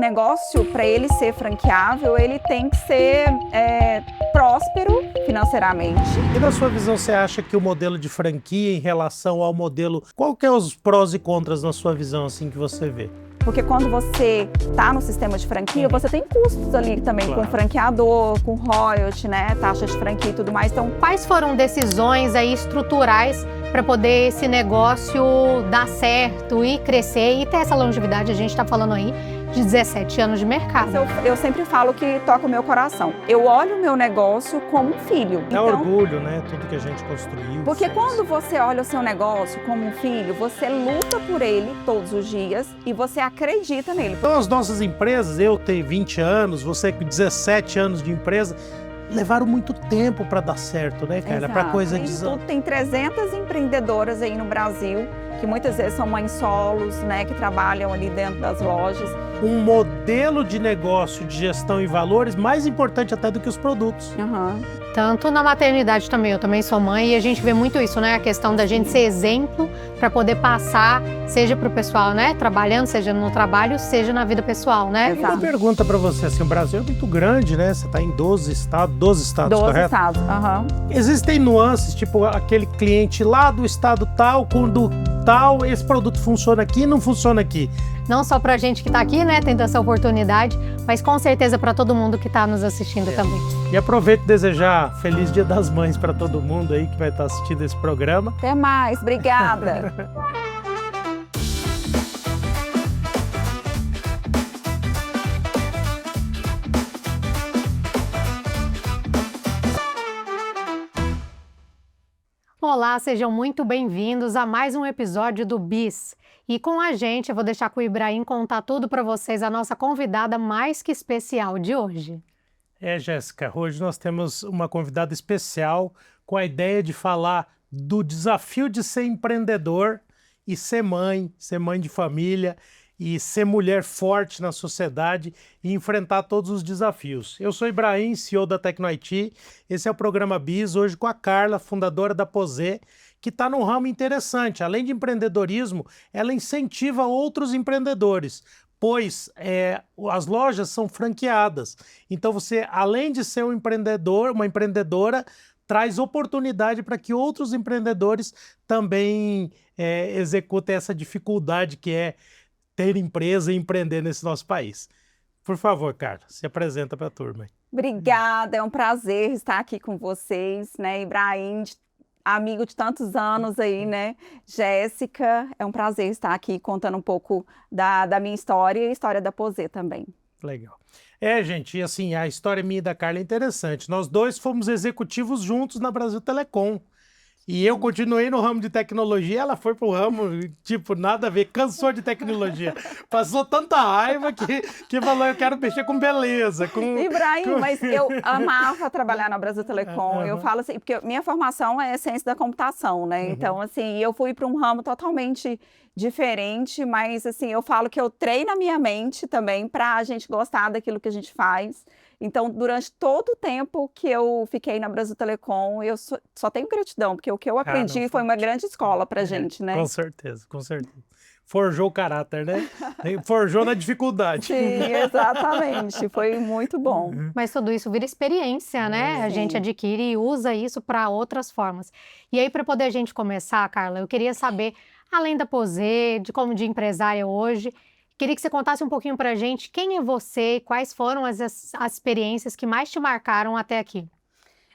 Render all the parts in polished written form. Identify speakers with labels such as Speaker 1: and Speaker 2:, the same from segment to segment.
Speaker 1: negócio, para ele ser franqueável, ele tem que ser próspero financeiramente.
Speaker 2: E na sua visão, você acha que o modelo de franquia em relação ao modelo... Qual que é os prós e contras na sua visão, assim, que você vê?
Speaker 1: Porque quando você está no sistema de franquia, você tem custos ali também,
Speaker 2: Claro.
Speaker 1: com franqueador, com royalty, né, taxa de franquia e tudo mais. Então,
Speaker 3: Quais foram decisões aí estruturais para poder esse negócio dar certo e crescer e ter essa longevidade? A gente está falando aí de 17 anos de mercado.
Speaker 1: eu sempre falo que toca o meu coração. Eu olho o meu negócio como um filho.
Speaker 2: É orgulho, né? Tudo que a gente construiu.
Speaker 1: Porque
Speaker 2: fez.
Speaker 1: quando você olha o seu negócio como um filho, você luta por ele todos os dias e você acredita nele.
Speaker 2: Então, as nossas empresas, eu tenho 20 anos, você com 17 anos de empresa, levaram muito tempo para dar certo, né, cara? Para coisa de...
Speaker 1: Tem 300 empreendedoras aí no Brasil, que muitas vezes são mães solos, né, que trabalham ali dentro das lojas.
Speaker 2: Um modelo de negócio de gestão e valores mais importante até do que os produtos.
Speaker 1: Uhum.
Speaker 3: Tanto na maternidade também, eu também sou mãe e a gente vê muito isso, né? A questão da gente ser exemplo para poder passar, seja para o pessoal, né? Trabalhando, seja no trabalho, seja na vida pessoal, né?
Speaker 1: Exato.
Speaker 2: Uma pergunta para você, assim, o Brasil é muito grande, né? Você está em 12 estados, correto?
Speaker 1: Estados, aham.
Speaker 2: Existem nuances, tipo aquele cliente lá do estado tal, quando tal, esse produto funciona aqui, não funciona aqui.
Speaker 3: Não só para a gente que está aqui, né? Tendo essa oportunidade, mas com certeza para todo mundo que está nos assistindo também.
Speaker 2: E aproveito e desejar Feliz Dia das Mães para todo mundo aí que vai estar assistindo esse programa.
Speaker 1: Até mais, obrigada.
Speaker 3: Olá, sejam muito bem-vindos a mais um episódio do BIS. E com a gente, eu vou deixar com o Ibrahim contar tudo para vocês, a nossa convidada mais que especial de hoje.
Speaker 2: Jéssica, hoje nós temos uma convidada especial com a ideia de falar do desafio de ser empreendedor e ser mãe de família e ser mulher forte na sociedade e enfrentar todos os desafios. Eu sou Ibrahim, CEO da TecnoIT, esse é o programa BIS, hoje com a Carla, fundadora da Posé, que está num ramo interessante. Além de empreendedorismo, ela incentiva outros empreendedores, pois as lojas são franqueadas. Então você, além de ser um empreendedor, uma empreendedora, traz oportunidade para que outros empreendedores também executem essa dificuldade que é ter empresa e empreender nesse nosso país. Por favor, Carla, se apresenta para a turma.
Speaker 1: Obrigada, é um prazer estar aqui com vocês, né, Ibrahim, amigo de tantos anos aí, né? Jéssica, é um prazer estar aqui contando um pouco da minha história e a história da Posé também.
Speaker 2: Legal. Gente, e assim, a história minha e da Carla é interessante. Nós dois fomos executivos juntos na Brasil Telecom. E eu continuei no ramo de tecnologia, ela foi pro ramo, tipo, nada a ver, cansou de tecnologia. Passou tanta raiva que falou, eu quero mexer com beleza.
Speaker 1: Ibrahim, mas eu amava trabalhar na Brasil Telecom. Eu falo assim, porque minha formação é ciência da computação, né? Então, assim, eu fui para um ramo totalmente diferente, mas, assim, eu falo que eu treino a minha mente também para a gente gostar daquilo que a gente faz. Então, durante todo o tempo que eu fiquei na Brasil Telecom, eu só tenho gratidão, porque o que eu aprendi foi uma grande escola pra gente, né?
Speaker 2: Com certeza, com certeza. Forjou o caráter, né? Forjou na dificuldade.
Speaker 1: Sim, exatamente. Foi muito bom.
Speaker 3: Mas tudo isso vira experiência, né?
Speaker 1: Sim.
Speaker 3: A gente adquire e usa isso para outras formas. E aí, para poder a gente começar, Carla, eu queria saber, além da Posé, de como de empresária hoje, queria que você contasse um pouquinho para a gente quem é você e quais foram as experiências que mais te marcaram até aqui.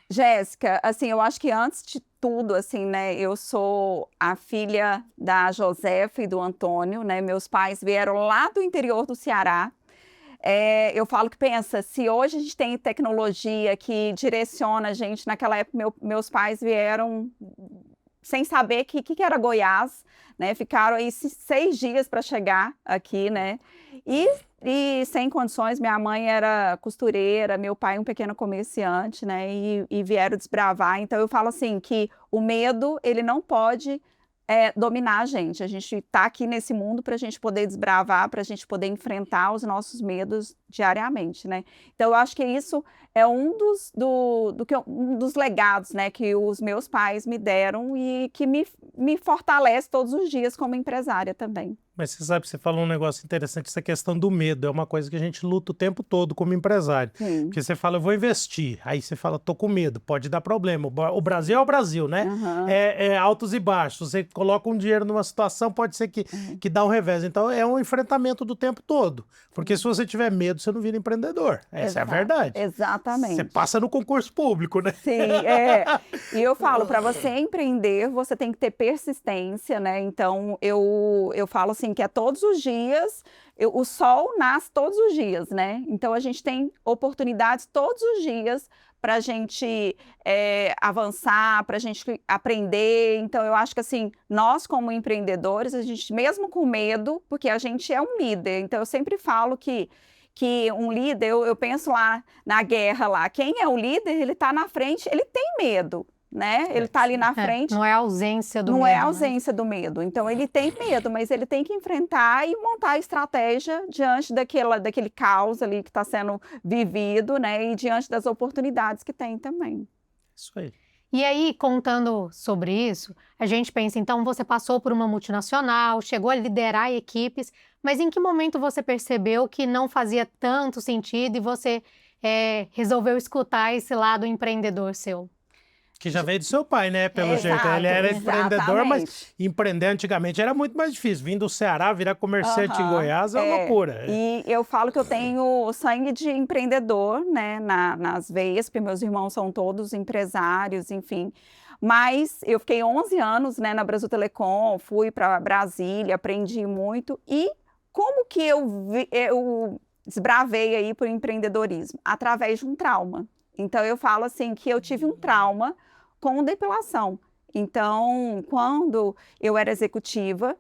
Speaker 1: Jéssica, assim, eu acho que antes de tudo, assim, né, eu sou a filha da Josefa e do Antônio, né, meus pais vieram lá do interior do Ceará. Eu falo que, pensa, se hoje a gente tem tecnologia que direciona a gente, naquela época meus pais vieram sem saber que era Goiás, né? Ficaram aí 6 dias para chegar aqui, né? E sem condições, minha mãe era costureira, meu pai um pequeno comerciante, né? E vieram desbravar. Então eu falo assim que o medo, ele não pode dominar a gente está aqui nesse mundo para a gente poder desbravar, para a gente poder enfrentar os nossos medos diariamente, né? Então, eu acho que isso é um dos legados, né, que os meus pais me deram e que me fortalece todos os dias como empresária também.
Speaker 2: Mas você sabe, você falou um negócio interessante, essa questão do medo. É uma coisa que a gente luta o tempo todo como empresário.
Speaker 1: Sim.
Speaker 2: Porque você fala, eu vou investir. Aí você fala, tô com medo, pode dar problema. O Brasil é o Brasil, né?
Speaker 1: Aham.
Speaker 2: É altos e baixos. Você coloca um dinheiro numa situação, pode ser que dá um revés. Então é um enfrentamento do tempo todo. Porque se você tiver medo, você não vira empreendedor. Essa é a verdade.
Speaker 1: Exatamente.
Speaker 2: Você passa no concurso público, né?
Speaker 1: Sim, E eu falo, para você empreender, você tem que ter persistência, né? Então, eu falo assim, que é todos os dias, o sol nasce todos os dias, né? Então, a gente tem oportunidades todos os dias para a gente avançar, para a gente aprender. Então, eu acho que assim, nós como empreendedores, a gente mesmo com medo, porque a gente é um líder, então eu sempre falo que um líder, eu penso lá na guerra lá, quem é o líder, ele está na frente, ele tem medo, né? Ele está ali na frente.
Speaker 3: Não é a ausência do medo.
Speaker 1: Não é a ausência do medo. Então, ele tem medo, mas ele tem que enfrentar e montar a estratégia diante daquele caos ali que está sendo vivido, né? E diante das oportunidades que tem também.
Speaker 2: Isso aí.
Speaker 3: E aí, contando sobre isso, a gente pensa, então, você passou por uma multinacional, chegou a liderar equipes, mas em que momento você percebeu que não fazia tanto sentido e você resolveu escutar esse lado empreendedor seu?
Speaker 2: Que já veio do seu pai, né? Pelo
Speaker 1: Exato,
Speaker 2: jeito. Ele era empreendedor, mas
Speaker 1: exatamente.
Speaker 2: empreender antigamente era muito mais difícil. Vindo do Ceará, virar comerciante em Goiás é uma loucura.
Speaker 1: E eu falo que eu tenho sangue de empreendedor, né, nas veias, porque meus irmãos são todos empresários, enfim. Mas eu fiquei 11 anos, né, na Brasil Telecom, fui para Brasília, aprendi muito. E como que eu desbravei aí para o empreendedorismo? Através de um trauma. Então, eu falo assim que eu tive um trauma com depilação. Então, quando eu era executiva,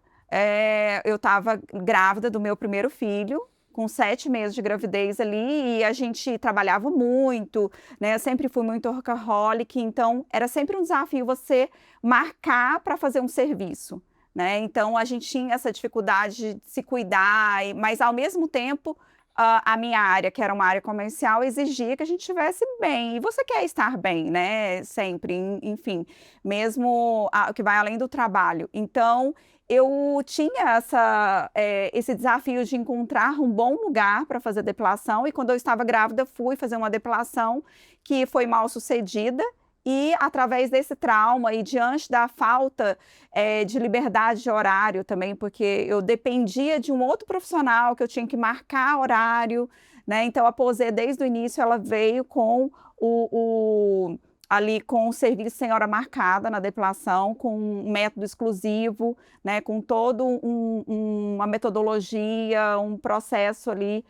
Speaker 1: eu estava grávida do meu primeiro filho, com 7 meses de gravidez ali, e a gente trabalhava muito, né? Eu sempre fui muito workaholic, então era sempre um desafio você marcar para fazer um serviço, né? Então, a gente tinha essa dificuldade de se cuidar, mas ao mesmo tempo a minha área, que era uma área comercial, exigia que a gente estivesse bem. E você quer estar bem, né? Sempre, enfim, mesmo o que vai além do trabalho. Então, eu tinha esse desafio de encontrar um bom lugar para fazer depilação. E quando eu estava grávida, fui fazer uma depilação que foi mal sucedida. E através desse trauma e diante da falta de liberdade de horário também, porque eu dependia de um outro profissional que eu tinha que marcar horário, né? Então a Posê, desde o início, ela veio com ali com o serviço sem hora marcada na depilação, com um método exclusivo, né? Com todo uma metodologia, um processo ali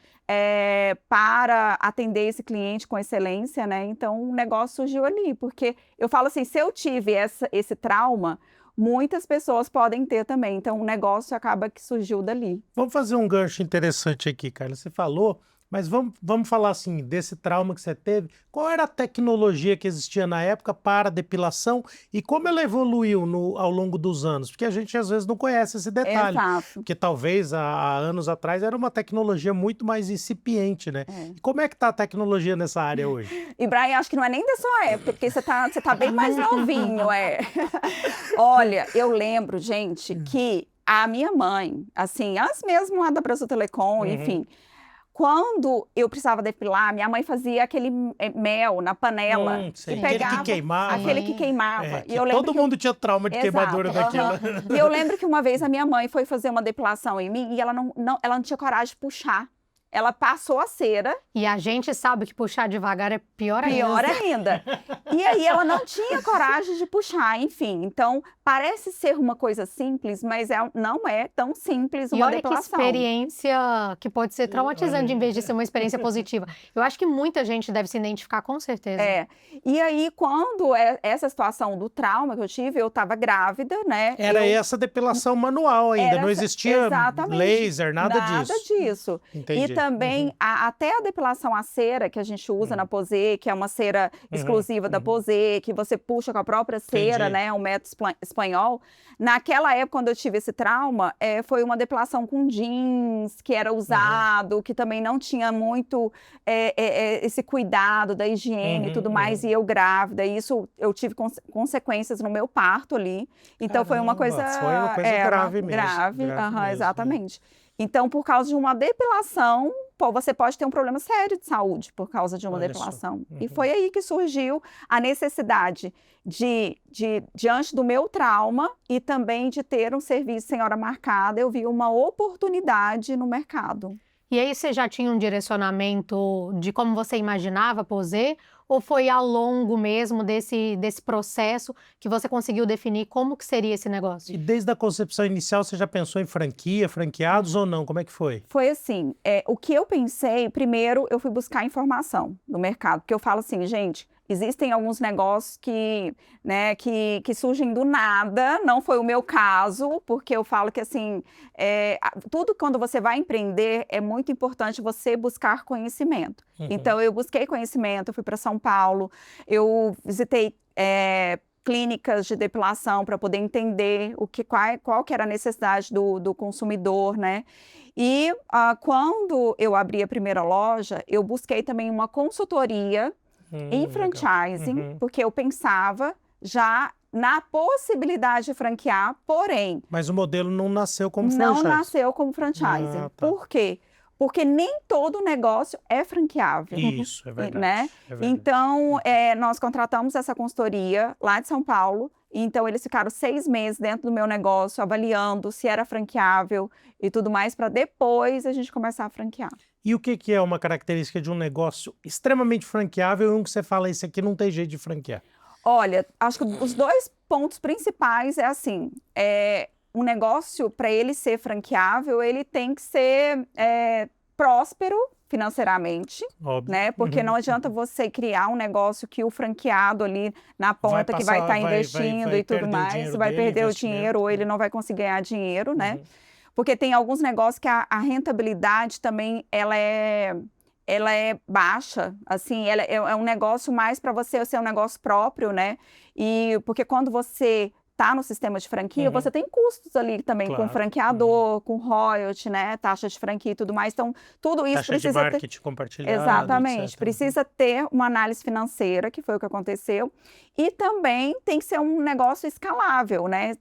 Speaker 1: para atender esse cliente com excelência, né? Então, o negócio surgiu ali, porque eu falo assim, se eu tive esse trauma, muitas pessoas podem ter também. Então, o negócio acaba que surgiu dali.
Speaker 2: Vamos fazer um gancho interessante aqui, Carla. Você falou, mas vamos falar assim, desse trauma que você teve. Qual era a tecnologia que existia na época para a depilação e como ela evoluiu ao longo dos anos? Porque a gente às vezes não conhece esse detalhe.
Speaker 1: Exato.
Speaker 2: Porque talvez há anos atrás era uma tecnologia muito mais incipiente, né? E como é que está a tecnologia nessa área hoje?
Speaker 1: E Brian, acho que não é nem da sua época, porque você tá bem mais novinho, Olha, eu lembro, gente, que a minha mãe, assim, as mesmo lá da Brasil Telecom, enfim, quando eu precisava depilar, minha mãe fazia aquele mel na panela.
Speaker 2: Sei.
Speaker 1: E pegava,
Speaker 2: Aquele que queimava.
Speaker 1: Aquele que queimava.
Speaker 2: E eu lembro todo mundo tinha trauma de queimadura daquilo.
Speaker 1: E eu lembro que uma vez a minha mãe foi fazer uma depilação em mim e ela não tinha coragem de puxar. Ela passou a cera.
Speaker 3: E a gente sabe que puxar devagar é pior ainda.
Speaker 1: Pior ainda. E aí ela não tinha coragem de puxar, enfim. Então, parece ser uma coisa simples, mas não é tão simples uma depilação.
Speaker 3: E olha que experiência que pode ser traumatizante em vez de ser uma experiência positiva. Eu acho que muita gente deve se identificar com certeza.
Speaker 1: E aí, quando essa situação do trauma que eu tive, eu estava grávida, né?
Speaker 2: Era essa depilação manual ainda, não existia laser, nada disso.
Speaker 1: Nada disso.
Speaker 2: Entendi.
Speaker 1: E também, até a depilação a cera que a gente usa na Posay, que é uma cera exclusiva da Posay, que você puxa com a própria cera, né? Um método espanhol. Naquela época, quando eu tive esse trauma, foi uma depilação com jeans, que era usado, que também não tinha muito esse cuidado da higiene e tudo mais, e eu grávida. E isso, eu tive consequências no meu parto ali. Então, foi uma coisa...
Speaker 2: Foi uma coisa grave mesmo.
Speaker 1: Grave,
Speaker 2: mesmo,
Speaker 1: exatamente. Então, por causa de uma depilação, você pode ter um problema sério de saúde por causa de uma depilação. E foi aí que surgiu a necessidade diante do meu trauma e também de ter um serviço sem hora marcada, eu vi uma oportunidade no mercado.
Speaker 3: E aí você já tinha um direcionamento de como você imaginava Posay? Ou foi ao longo mesmo desse processo que você conseguiu definir como que seria esse negócio?
Speaker 2: E desde a concepção inicial você já pensou em franquia, franqueados ou não? Como é que foi?
Speaker 1: Foi assim, o que eu pensei, primeiro eu fui buscar informação no mercado, porque eu falo assim, gente, existem alguns negócios que surgem do nada, não foi o meu caso, porque eu falo que assim, tudo quando você vai empreender, é muito importante você buscar conhecimento. Então, eu busquei conhecimento, eu fui para São Paulo, eu visitei clínicas de depilação para poder entender qual que era a necessidade do consumidor, né? E quando eu abri a primeira loja, eu busquei também uma consultoria em franchising, porque eu pensava já na possibilidade de franquear, porém...
Speaker 2: Mas o modelo não nasceu como franchise?
Speaker 1: Não nasceu como franchising. Por quê? Porque nem todo negócio é franqueável.
Speaker 2: Isso, é verdade.
Speaker 1: Né?
Speaker 2: É verdade.
Speaker 1: Então, nós contratamos essa consultoria lá de São Paulo. Então, eles ficaram 6 meses dentro do meu negócio, avaliando se era franqueável e tudo mais, para depois a gente começar a franquear.
Speaker 2: E o que é uma característica de um negócio extremamente franqueável e um que você fala, esse aqui não tem jeito de franquear?
Speaker 1: Olha, acho que os 2 pontos principais é assim, um negócio, para ele ser franqueável, ele tem que ser próspero financeiramente,
Speaker 2: Óbvio.
Speaker 1: né? Porque não adianta você criar um negócio que o franqueado ali na ponta que vai estar investindo e tudo mais, vai perder o dinheiro ou ele não vai conseguir ganhar dinheiro, né? Porque tem alguns negócios que a rentabilidade também, ela é baixa, assim, ela é um negócio mais para você ser um negócio próprio, né? E porque quando você tá no sistema de franquia, você tem custos ali também,
Speaker 2: Claro.
Speaker 1: com franqueador, com royalty, né? Taxa de franquia e tudo mais. Então, tudo isso
Speaker 2: Taxa
Speaker 1: precisa
Speaker 2: de marketing compartilhado,
Speaker 1: Exatamente.
Speaker 2: etc.
Speaker 1: Precisa ter uma análise financeira, que foi o que aconteceu. E também tem que ser um negócio escalável, né?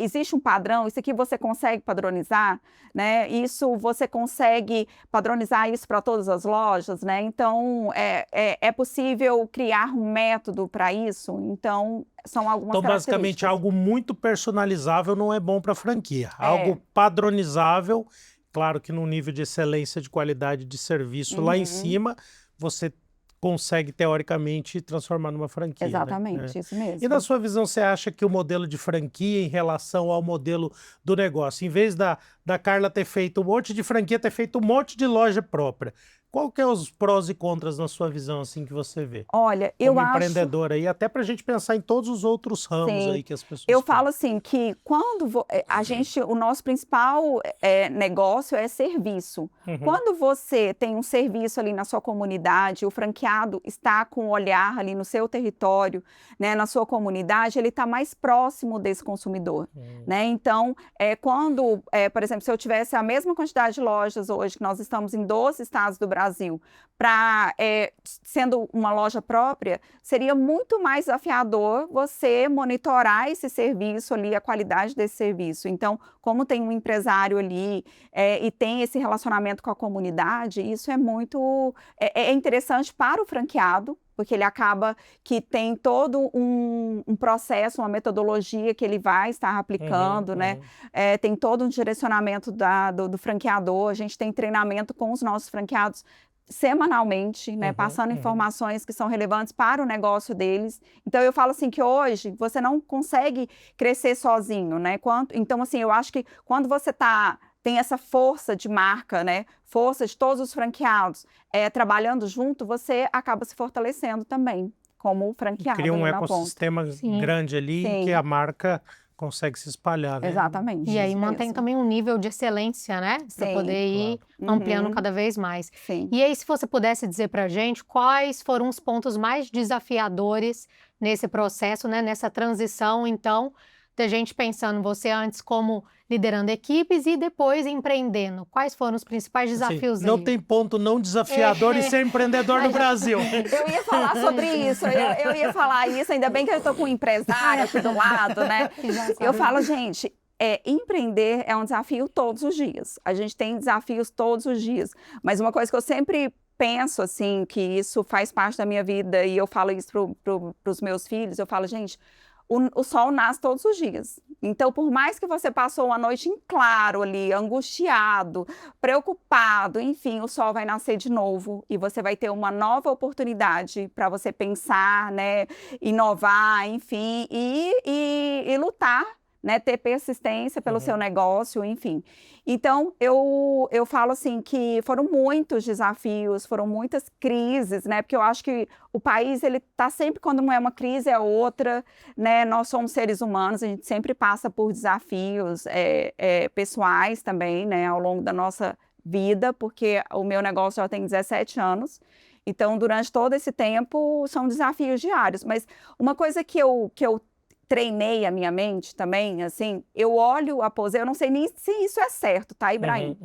Speaker 1: Existe um padrão, isso aqui você consegue padronizar, né? Isso você consegue padronizar isso para todas as lojas, né? Então, é possível criar um método para isso. Então, são algumas
Speaker 2: Então, basicamente,
Speaker 1: características.
Speaker 2: algo muito personalizável não é bom para franquia. Algo padronizável, claro que num nível de excelência de qualidade de serviço lá em cima, você consegue, teoricamente, transformar numa franquia.
Speaker 1: Exatamente,
Speaker 2: né?
Speaker 1: isso mesmo.
Speaker 2: E na sua visão, você acha que o modelo de franquia em relação ao modelo do negócio, em vez da Carla ter feito um monte de franquia, ter feito um monte de loja própria, qual que é os prós e contras na sua visão, assim, que você vê?
Speaker 1: Olha, eu
Speaker 2: Como
Speaker 1: acho...
Speaker 2: empreendedora aí, até para a gente pensar em todos os outros ramos aí que as pessoas
Speaker 1: Eu
Speaker 2: têm.
Speaker 1: falo assim, que quando o nosso principal negócio é serviço. Quando você tem um serviço ali na sua comunidade, o franqueado está com o olhar ali no seu território, né, na sua comunidade, ele está mais próximo desse consumidor, né? Então, quando, por exemplo, se eu tivesse a mesma quantidade de lojas hoje, que nós estamos em 12 estados do Brasil, sendo uma loja própria, seria muito mais desafiador você monitorar esse serviço ali, a qualidade desse serviço. Então, como tem um empresário ali e tem esse relacionamento com a comunidade, isso é muito interessante para o franqueado, porque ele acaba que tem todo um processo, uma metodologia que ele vai estar aplicando, né? Tem todo um direcionamento do franqueador, a gente tem treinamento com os nossos franqueados semanalmente, né, passando informações que são relevantes para o negócio deles. Então, eu falo assim que hoje você não consegue crescer sozinho, né? Então, assim, eu acho que quando você tem essa força de marca, né, força de todos os franqueados trabalhando junto, você acaba se fortalecendo também como franqueado.
Speaker 2: Cria um
Speaker 1: ali na ponta.
Speaker 2: ecossistema grande ali que a marca consegue se espalhar, né?
Speaker 1: Exatamente.
Speaker 3: E aí
Speaker 1: isso
Speaker 3: mantém
Speaker 1: mesmo.
Speaker 3: também um nível de excelência, né? Para
Speaker 1: Sim,
Speaker 3: poder ir
Speaker 1: claro.
Speaker 3: ampliando
Speaker 1: Uhum.
Speaker 3: cada vez mais.
Speaker 1: Sim.
Speaker 3: E aí, se você pudesse dizer para a gente quais foram os pontos mais desafiadores nesse processo, né? Nessa transição, então, da gente pensando você antes como liderando equipes e depois empreendendo. Quais foram os principais
Speaker 2: Assim,
Speaker 3: desafios
Speaker 2: não
Speaker 3: aí?
Speaker 2: tem ponto não desafiador em ser empreendedor no Brasil.
Speaker 1: Eu ia falar sobre isso, eu ia falar isso, ainda bem que eu estou com um empresário aqui do lado, né?
Speaker 3: Já
Speaker 1: Eu
Speaker 3: sabe.
Speaker 1: falo, gente, empreender é um desafio todos os dias. A gente tem desafios todos os dias. Mas uma coisa que eu sempre penso, assim, que isso faz parte da minha vida, e eu falo isso para os meus filhos, eu falo, gente, o sol nasce todos os dias. Então, por mais que você passou uma noite em claro ali, angustiado, preocupado, enfim, o sol vai nascer de novo e você vai ter uma nova oportunidade para você pensar, né, inovar, enfim, e lutar, né, ter persistência pelo seu negócio, enfim. Então, eu falo assim que foram muitos desafios, foram muitas crises, né, porque eu acho que o país, ele está sempre, quando não é uma crise, é outra, né, nós somos seres humanos, a gente sempre passa por desafios pessoais também, né, ao longo da nossa vida, porque o meu negócio já tem 17 anos, então, durante todo esse tempo, são desafios diários, mas uma coisa que eu treinei a minha mente também, assim, eu olho a pose, eu não sei nem se isso é certo, tá, Ibrahim?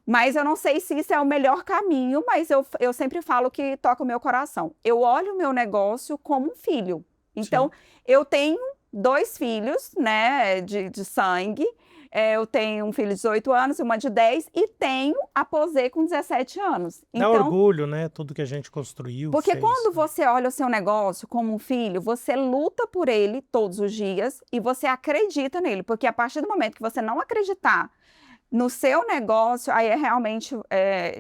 Speaker 1: Mas eu não sei se isso é o melhor caminho, mas eu sempre falo que toca o meu coração. Eu olho o meu negócio como um filho. Então, eu tenho 2 filhos, né, de sangue. Eu tenho um filho de 18 anos e uma de 10, e tenho a Posê com 17 anos.
Speaker 2: Dá orgulho, né? Tudo que a gente construiu,
Speaker 1: Porque
Speaker 2: fez.
Speaker 1: quando você olha o seu negócio como um filho, você luta por ele todos os dias e você acredita nele. Porque a partir do momento que você não acreditar no seu negócio, aí é realmente...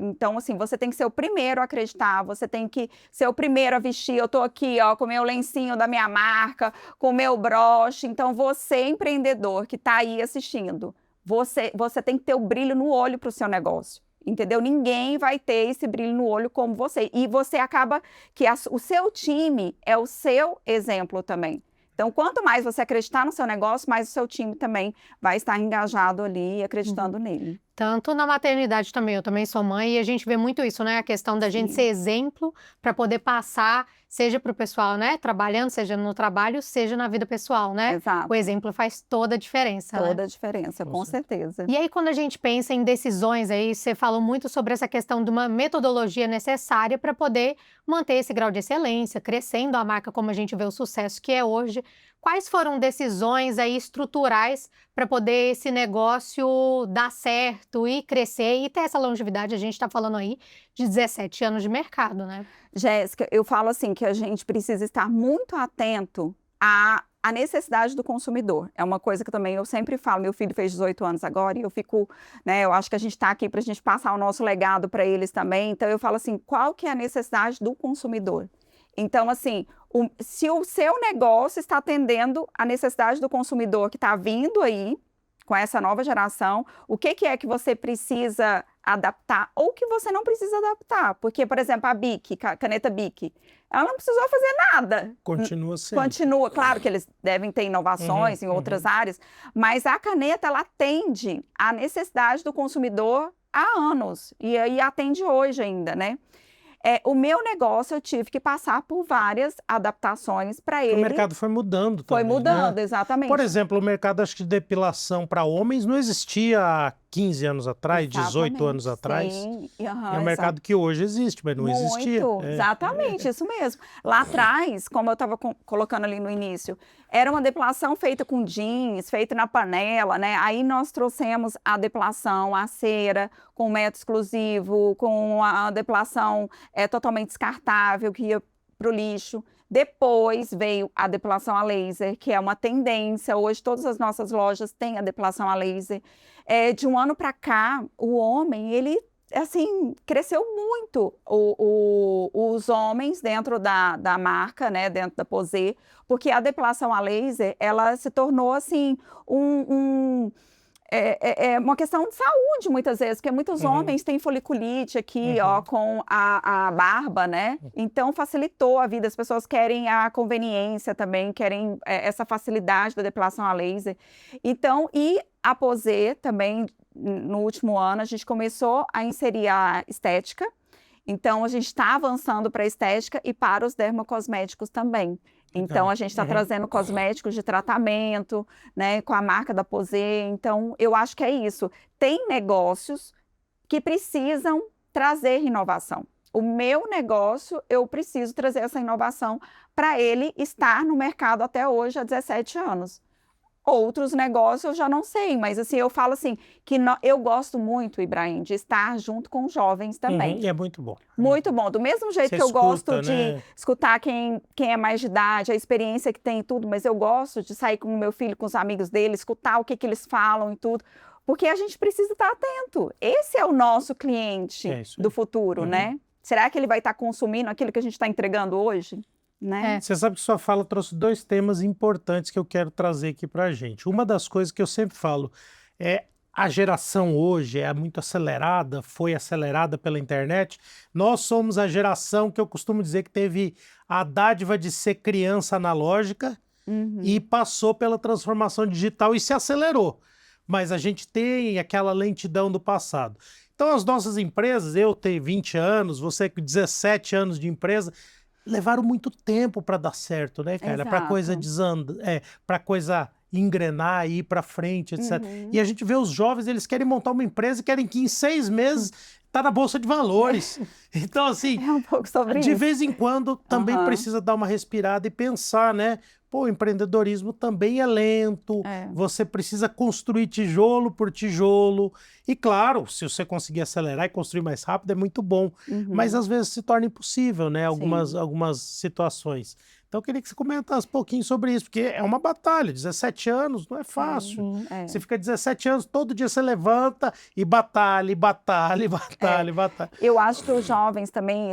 Speaker 1: então, assim, você tem que ser o primeiro a acreditar, você tem que ser o primeiro a vestir. Eu tô aqui, ó, com o meu lencinho da minha marca, com o meu broche. Então, você, empreendedor, que tá aí assistindo, você tem que ter o brilho no olho para o seu negócio. Entendeu? Ninguém vai ter esse brilho no olho como você. E você acaba que o seu time é o seu exemplo também. Então, quanto mais você acreditar no seu negócio, mais o seu time também vai estar engajado ali, acreditando nele.
Speaker 3: Tanto na maternidade também, eu também sou mãe e a gente vê muito isso, né? A questão da gente ser exemplo para poder passar, seja para o pessoal, né? Trabalhando, seja no trabalho, seja na vida pessoal, né?
Speaker 1: Exato.
Speaker 3: O exemplo faz toda a diferença, né?
Speaker 1: Toda a diferença, com certeza.
Speaker 3: E aí, quando a gente pensa em decisões, aí você falou muito sobre essa questão de uma metodologia necessária para poder manter esse grau de excelência, crescendo a marca como a gente vê o sucesso que é hoje. Quais foram decisões aí estruturais para poder esse negócio dar certo e crescer e ter essa longevidade? A gente está falando aí de 17 anos de mercado, né?
Speaker 1: Jéssica, eu falo assim que a gente precisa estar muito atento à necessidade do consumidor. É uma coisa que também eu sempre falo, meu filho fez 18 anos agora e eu fico, né, eu acho que a gente está aqui para a gente passar o nosso legado para eles também, então eu falo assim, qual que é a necessidade do consumidor? Então, assim, se o seu negócio está atendendo a necessidade do consumidor que está vindo aí, com essa nova geração, o que é que você precisa adaptar ou que você não precisa adaptar? Porque, por exemplo, a Bic, a caneta Bic, ela não precisou fazer nada.
Speaker 2: Continua sendo.
Speaker 1: Continua, claro que eles devem ter inovações em outras áreas, mas a caneta, ela atende à necessidade do consumidor há anos, e aí atende hoje ainda, né? O meu negócio, eu tive que passar por várias adaptações para ele.
Speaker 2: O mercado foi mudando
Speaker 1: Foi
Speaker 2: também,
Speaker 1: mudando,
Speaker 2: né?
Speaker 1: exatamente.
Speaker 2: Por exemplo, o mercado, acho que de depilação para homens não existia há 15 anos atrás, 18 anos atrás.
Speaker 1: Sim,
Speaker 2: É um mercado que hoje existe, mas não existia.
Speaker 1: Exatamente, isso mesmo. Lá atrás, como eu estava colocando ali no início, era uma depilação feita com jeans, feita na panela, né? Aí nós trouxemos a depilação, a cera, com método exclusivo, com a depilação totalmente descartável, que ia para o lixo. Depois veio a depilação a laser, que é uma tendência. Hoje todas as nossas lojas têm a depilação a laser. De um ano para cá, o homem, ele assim, cresceu muito os homens dentro da marca, né, dentro da Posê, porque a depilação a laser, ela se tornou assim, é uma questão de saúde, muitas vezes, porque muitos homens têm foliculite aqui, ó, com a barba, né? Então, facilitou a vida. As pessoas querem a conveniência também, querem essa facilidade da depilação a laser. Então, e a Posê também, no último ano, a gente começou a inserir a estética. Então, a gente está avançando para a estética e para os dermocosméticos também. Então, a gente está trazendo cosméticos de tratamento, né, com a marca da Posê. Então, eu acho que é isso. Tem negócios que precisam trazer inovação. O meu negócio, eu preciso trazer essa inovação para ele estar no mercado até hoje, há 17 anos. Outros negócios eu já não sei, mas assim, eu falo assim, que eu gosto muito, Ibrahim, de estar junto com jovens também.
Speaker 2: E é muito bom.
Speaker 1: Muito bom. Do mesmo jeito
Speaker 2: Você
Speaker 1: que eu gosto
Speaker 2: escuta, né?
Speaker 1: de escutar quem é mais de idade, a experiência que tem e tudo, mas eu gosto de sair com o meu filho, com os amigos dele, escutar o que eles falam e tudo, porque a gente precisa estar atento. Esse é o nosso cliente do futuro, né? Será que ele vai estar consumindo aquilo que a gente está entregando hoje? Né?
Speaker 2: Você sabe que sua fala trouxe 2 temas importantes que eu quero trazer aqui para a gente. Uma das coisas que eu sempre falo é a geração hoje é muito acelerada, foi acelerada pela internet. Nós somos a geração que eu costumo dizer que teve a dádiva de ser criança analógica e passou pela transformação digital e se acelerou. Mas a gente tem aquela lentidão do passado. Então as nossas empresas, eu tenho 20 anos, você com 17 anos de empresa, levaram muito tempo para dar certo, né, cara? Para coisa para coisa engrenar e ir para frente, etc. E a gente vê os jovens, eles querem montar uma empresa e querem que em 6 meses tá na bolsa de valores. Então, assim,
Speaker 1: é um pouco sobre
Speaker 2: de
Speaker 1: isso.
Speaker 2: vez em quando também precisa dar uma respirada e pensar, né? Pô, o empreendedorismo também é lento, você precisa construir tijolo por tijolo. E claro, se você conseguir acelerar e construir mais rápido, é muito bom. Mas às vezes se torna impossível, né? Algumas situações. Então eu queria que você comentasse um pouquinho sobre isso, porque é uma batalha, 17 anos não é fácil. Você fica 17 anos, todo dia você levanta e batalha, e batalha, e batalha, e batalha.
Speaker 1: Eu acho que os jovens também,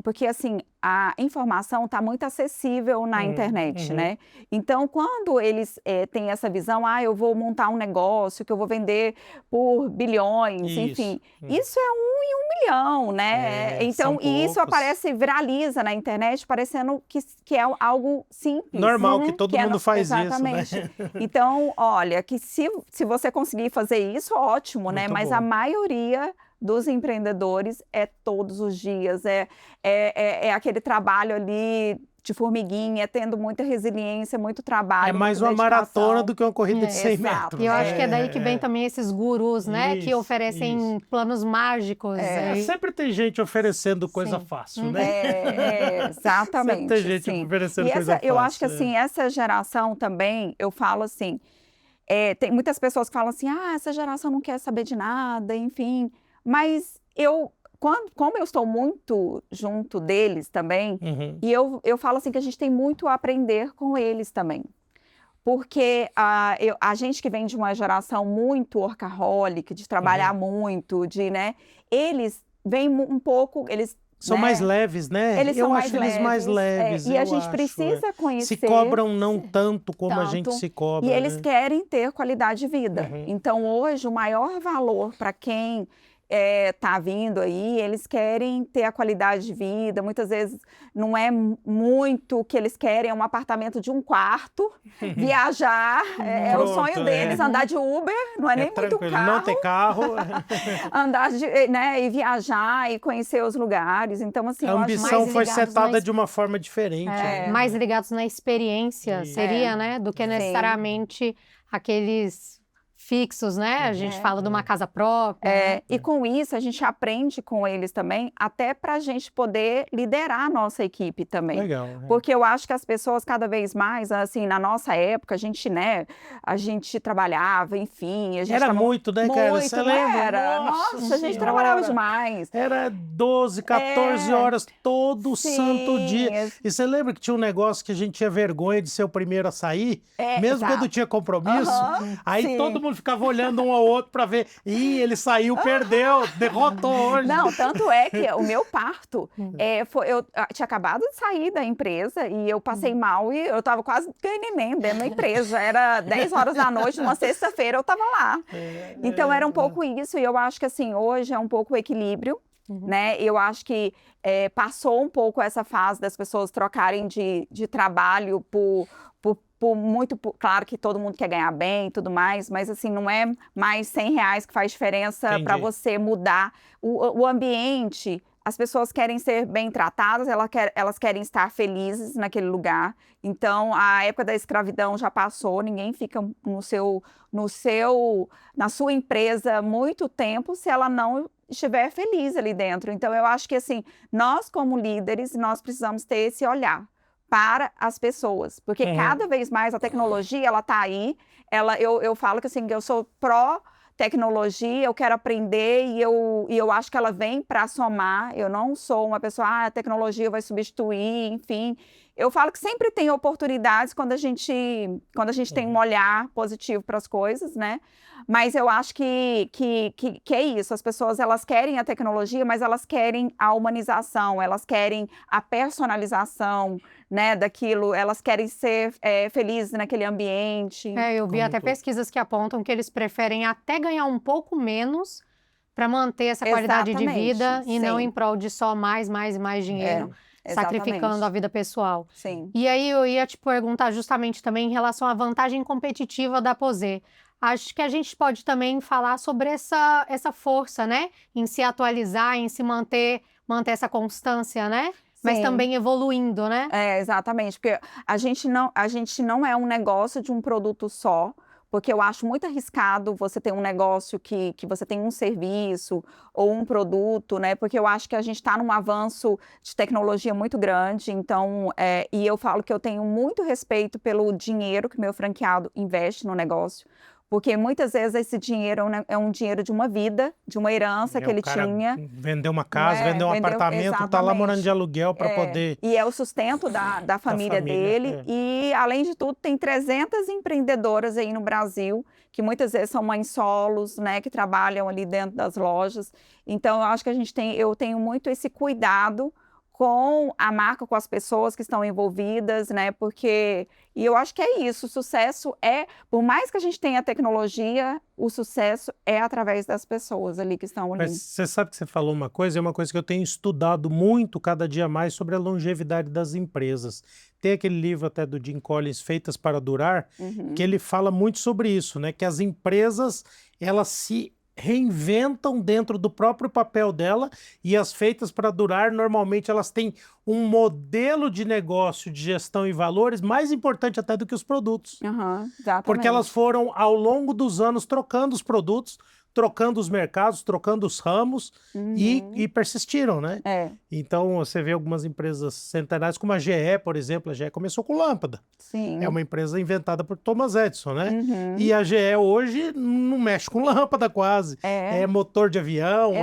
Speaker 1: porque assim, a informação está muito acessível na internet, né? Então, quando eles têm essa visão, eu vou montar um negócio que eu vou vender por bilhões, enfim, isso é 1 em 1 milhão, né? Então, e isso aparece, viraliza na internet, parecendo que é algo simples.
Speaker 2: Normal, que todo mundo faz
Speaker 1: exatamente.
Speaker 2: isso, né?
Speaker 1: Então, olha, que se você conseguir fazer isso, ótimo, né? Mas a maioria dos empreendedores é todos os dias, é aquele trabalho ali de formiguinha, tendo muita resiliência, muito trabalho.
Speaker 2: É mais uma maratona do que uma corrida de 100 metros.
Speaker 3: E eu acho que é daí que vem também esses gurus, né? Que oferecem planos mágicos.
Speaker 2: Sempre tem gente oferecendo coisa fácil, né?
Speaker 1: Exatamente.
Speaker 2: Sempre tem gente oferecendo coisa fácil.
Speaker 1: Eu acho que assim, essa geração também, eu falo assim, tem muitas pessoas que falam assim, essa geração não quer saber de nada, enfim. Mas como eu estou muito junto deles também, e eu falo assim que a gente tem muito a aprender com eles também. Porque a gente que vem de uma geração muito workaholic, de trabalhar muito, né? Eles vêm um pouco, eles
Speaker 2: são mais leves, né?
Speaker 1: Eles são mais leves.
Speaker 2: Eles mais leves.
Speaker 1: E a gente precisa conhecer.
Speaker 2: Se cobram não tanto como a gente se cobra.
Speaker 1: E eles querem ter qualidade de vida. Então, hoje, o maior valor para quem tá vindo aí, eles querem ter a qualidade de vida, muitas vezes não é muito o que eles querem, é um apartamento de 1 quarto, viajar, é o sonho deles, andar de Uber, não é nem muito carro.
Speaker 2: Não ter carro.
Speaker 1: Andar né, e viajar e conhecer os lugares, então assim...
Speaker 2: A ambição foi setada de uma forma diferente.
Speaker 3: Mais ligados na experiência, seria, né, do que necessariamente aqueles... fixos, né? A gente fala de uma casa própria.
Speaker 1: E com isso, a gente aprende com eles também, até para a gente poder liderar a nossa equipe também.
Speaker 2: Legal.
Speaker 1: Porque eu acho que as pessoas, cada vez mais, assim, na nossa época, a gente trabalhava, enfim...
Speaker 2: Era muito, né, cara?
Speaker 1: Muito,
Speaker 2: você lembra?
Speaker 1: Nossa, a gente trabalhava demais.
Speaker 2: Era 12, 14 horas todo santo dia. E você lembra que tinha um negócio que a gente tinha vergonha de ser o primeiro a sair? Mesmo quando tinha compromisso? Aí todo mundo mundo ficava olhando um ao outro para ver. Ih, ele saiu, perdeu, derrotou hoje.
Speaker 1: Não, tanto é que o meu parto, eu tinha acabado de sair da empresa e eu passei mal e eu tava quase ganhando neném dentro da empresa. Era 10 horas da noite, numa sexta-feira eu tava lá. Então era um pouco isso e eu acho que assim, hoje é um pouco o equilíbrio, né? Eu acho que passou um pouco essa fase das pessoas trocarem de trabalho claro que todo mundo quer ganhar bem e tudo mais, mas assim, não é mais R$100 que faz diferença para você mudar o ambiente. As pessoas querem ser bem tratadas, elas querem estar felizes naquele lugar. Então, a época da escravidão já passou, ninguém fica na sua empresa muito tempo se ela não estiver feliz ali dentro. Então, eu acho que assim, nós como líderes, nós precisamos ter esse olhar para as pessoas, porque cada vez mais a tecnologia, ela está aí, eu falo que assim, eu sou pró-tecnologia, eu quero aprender e eu acho que ela vem para somar, eu não sou uma pessoa, a tecnologia vai substituir, enfim. Eu falo que sempre tem oportunidades quando a gente tem um olhar positivo para as coisas, né? Mas eu acho que é isso, as pessoas elas querem a tecnologia, mas elas querem a humanização, elas querem a personalização, né, daquilo, elas querem ser felizes naquele ambiente.
Speaker 3: Eu vi até pesquisas que apontam que eles preferem até ganhar um pouco menos para manter essa qualidade de vida e não em prol de só mais e mais dinheiro. Sacrificando a vida pessoal.
Speaker 1: Sim.
Speaker 3: E aí eu ia te perguntar justamente também em relação à vantagem competitiva da Posé. Acho que a gente pode também falar sobre essa força, né? Em se atualizar, em se manter essa constância, né? Mas também evoluindo, né?
Speaker 1: Exatamente, porque a gente não é um negócio de um produto só, porque eu acho muito arriscado você ter um negócio que você tem um serviço ou um produto, né? Porque eu acho que a gente está num avanço de tecnologia muito grande, então, e eu falo que eu tenho muito respeito pelo dinheiro que meu franqueado investe no negócio, porque muitas vezes esse dinheiro é um dinheiro de uma vida, de uma herança que ele tinha.
Speaker 2: Vendeu uma casa, vendeu um apartamento, está lá morando de aluguel para poder...
Speaker 1: E é o sustento da família dele. E, além de tudo, tem 300 empreendedoras aí no Brasil, que muitas vezes são mães solos, né, que trabalham ali dentro das lojas. Então, eu acho que eu tenho muito esse cuidado com a marca, com as pessoas que estão envolvidas, né? E eu acho que é isso, o sucesso por mais que a gente tenha tecnologia, o sucesso é através das pessoas ali que estão ali.
Speaker 2: Mas você sabe que você falou uma coisa, é uma coisa que eu tenho estudado muito cada dia mais sobre a longevidade das empresas. Tem aquele livro até do Jim Collins, Feitas para Durar, que ele fala muito sobre isso, né? Que as empresas, elas se reinventam dentro do próprio papel dela e as feitas para durar, normalmente elas têm um modelo de negócio, de gestão e valores mais importante até do que os produtos.
Speaker 1: Exatamente.
Speaker 2: Porque elas foram, ao longo dos anos, trocando os produtos, trocando os mercados, trocando os ramos e persistiram, né? Então, você vê algumas empresas centenárias, como a GE, por exemplo. A GE começou com lâmpada.
Speaker 1: Sim.
Speaker 2: É uma empresa inventada por Thomas Edison, né? E a GE hoje não mexe com lâmpada quase. É motor de avião,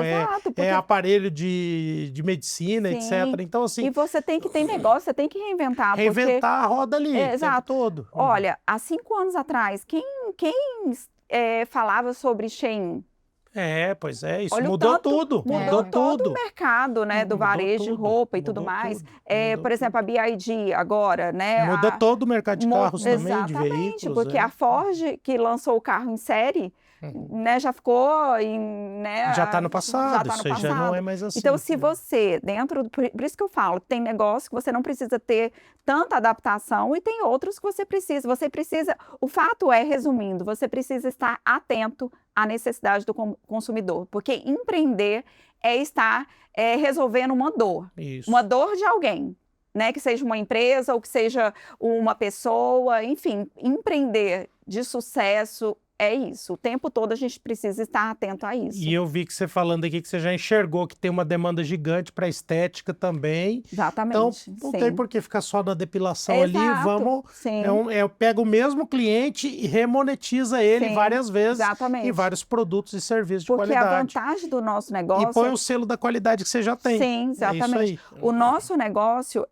Speaker 2: é aparelho de medicina, etc. Então, assim...
Speaker 1: E você tem que ter negócio, você tem que reinventar.
Speaker 2: Reinventar a roda ali, o tempo todo.
Speaker 1: Olha, há 5 anos atrás, quem falava sobre Shein?
Speaker 2: Pois é, isso
Speaker 1: Olha
Speaker 2: mudou tudo.
Speaker 1: Mudou todo o mercado, né, do varejo de roupa e tudo mais. Por exemplo, a BYD agora, né?
Speaker 2: Mudou todo o mercado de carros também, de veículos.
Speaker 1: Exatamente, porque a Ford, que lançou o carro em série, né, já ficou né,
Speaker 2: já está no passado, isso já não é mais assim.
Speaker 1: Então, se você, por isso que eu falo, tem negócio que você não precisa ter tanta adaptação e tem outros que você precisa, o fato é, resumindo, você precisa estar atento à necessidade do consumidor, porque empreender é estar resolvendo uma dor de alguém, né, que seja uma empresa ou que seja uma pessoa, enfim, empreender de sucesso é isso. O tempo todo a gente precisa estar atento a isso.
Speaker 2: E eu vi que você falando aqui que você já enxergou que tem uma demanda gigante para estética também.
Speaker 1: Exatamente.
Speaker 2: Então, não tem por que ficar só na depilação ali. Vamos. Eu pego o mesmo cliente e remonetiza ele várias vezes.
Speaker 1: Exatamente.
Speaker 2: Em vários produtos e serviços de qualidade.
Speaker 1: Porque a vantagem do nosso negócio...
Speaker 2: E põe o selo da qualidade que você já tem.
Speaker 1: Sim, exatamente.
Speaker 2: É isso aí.
Speaker 1: O nosso negócio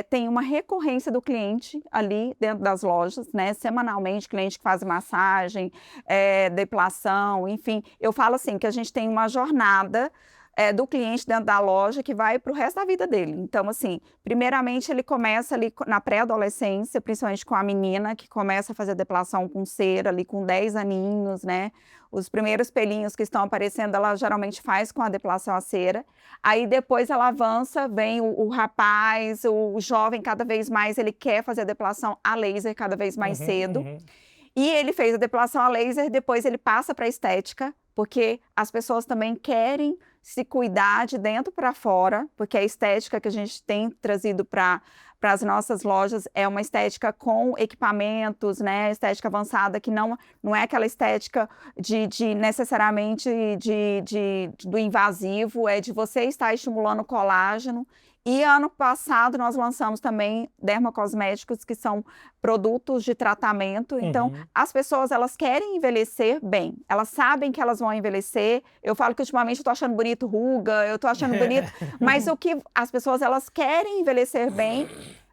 Speaker 1: tem uma recorrência do cliente ali dentro das lojas, né? Semanalmente, cliente que faz massagem, depilação, enfim. Eu falo assim, que a gente tem uma jornada do cliente dentro da loja que vai para o resto da vida dele. Então, assim, primeiramente ele começa ali na pré-adolescência, principalmente com a menina, que começa a fazer depilação com cera ali com 10 aninhos, né? Os primeiros pelinhos que estão aparecendo, ela geralmente faz com a depilação a cera. Aí depois ela avança, vem o rapaz, o jovem, cada vez mais ele quer fazer a depilação a laser cada vez mais cedo. E ele fez a depilação a laser, depois ele passa para a estética, porque as pessoas também querem se cuidar de dentro para fora, porque a estética que a gente tem trazido para as nossas lojas é uma estética com equipamentos, né? Estética avançada, que não é aquela estética de necessariamente do invasivo, é de você estar estimulando o colágeno. E ano passado nós lançamos também dermocosméticos, que são produtos de tratamento. Então, as pessoas, elas querem envelhecer bem. Elas sabem que elas vão envelhecer. Eu falo que ultimamente eu tô achando bonito ruga, eu tô achando bonito... Mas o que as pessoas, elas querem envelhecer bem,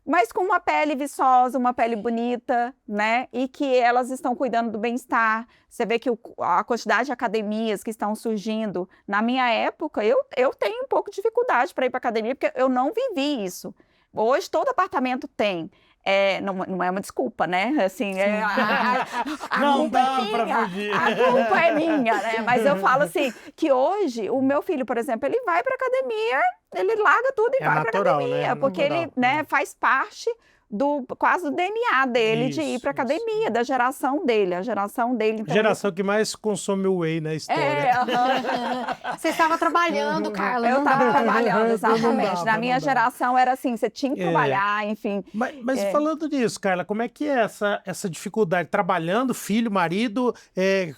Speaker 1: mas com uma pele viçosa, uma pele bonita, né? E que elas estão cuidando do bem-estar. Você vê que a quantidade de academias que estão surgindo. Na minha época, eu tenho um pouco de dificuldade para ir para academia, porque eu não vivi isso. Hoje, todo apartamento tem. Não é uma desculpa, né? Assim, a
Speaker 2: não
Speaker 1: culpa
Speaker 2: dá
Speaker 1: é minha,
Speaker 2: para fugir.
Speaker 1: a culpa é minha, né? Mas eu falo assim, que hoje, o meu filho, por exemplo, ele vai para academia, ele larga tudo e vai para academia,
Speaker 2: né?
Speaker 1: porque ele, né, faz parte quase do DNA dele de ir para academia, da geração dele, a geração dele. Então,
Speaker 2: geração que mais consome whey na história.
Speaker 3: Você estava trabalhando, Carla.
Speaker 1: Eu estava trabalhando, exatamente.
Speaker 2: dava,
Speaker 1: Na minha geração era assim, você tinha que trabalhar, enfim.
Speaker 2: Mas falando nisso, Carla, como é que é essa dificuldade? Trabalhando, filho, marido,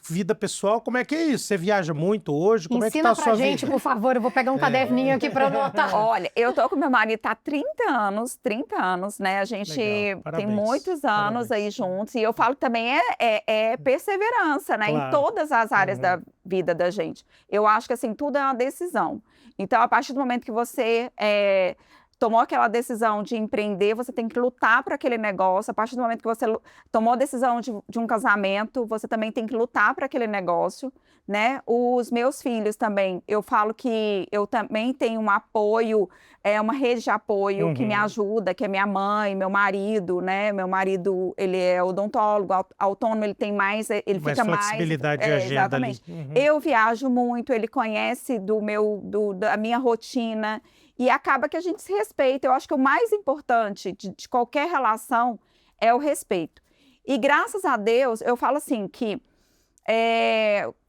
Speaker 2: vida pessoal, como é que é isso? Você viaja muito hoje? Como é que tá a sua vida?
Speaker 3: Ensina pra gente, por favor, eu vou pegar um caderninho aqui para anotar.
Speaker 1: Olha, eu tô com meu marido há 30 anos, né? A gente tem muitos anos aí juntos. E eu falo que também é perseverança, né? Em todas as áreas da vida da gente. Eu acho que, assim, tudo é uma decisão. Então, a partir do momento que você tomou aquela decisão de empreender, você tem que lutar para aquele negócio. A partir do momento que você tomou a decisão de um casamento, você também tem que lutar para aquele negócio, né? Os meus filhos também, eu falo que eu também tenho um apoio, uma rede de apoio que me ajuda, que é minha mãe, meu marido, né? Meu marido, ele é odontólogo, autônomo, ele tem mais, ele fica mais...
Speaker 2: flexibilidade de agenda
Speaker 1: exatamente.
Speaker 2: Ali.
Speaker 1: Eu viajo muito, ele conhece da minha rotina, e acaba que a gente se respeita. Eu acho que o mais importante de qualquer relação é o respeito. E graças a Deus, eu falo assim, que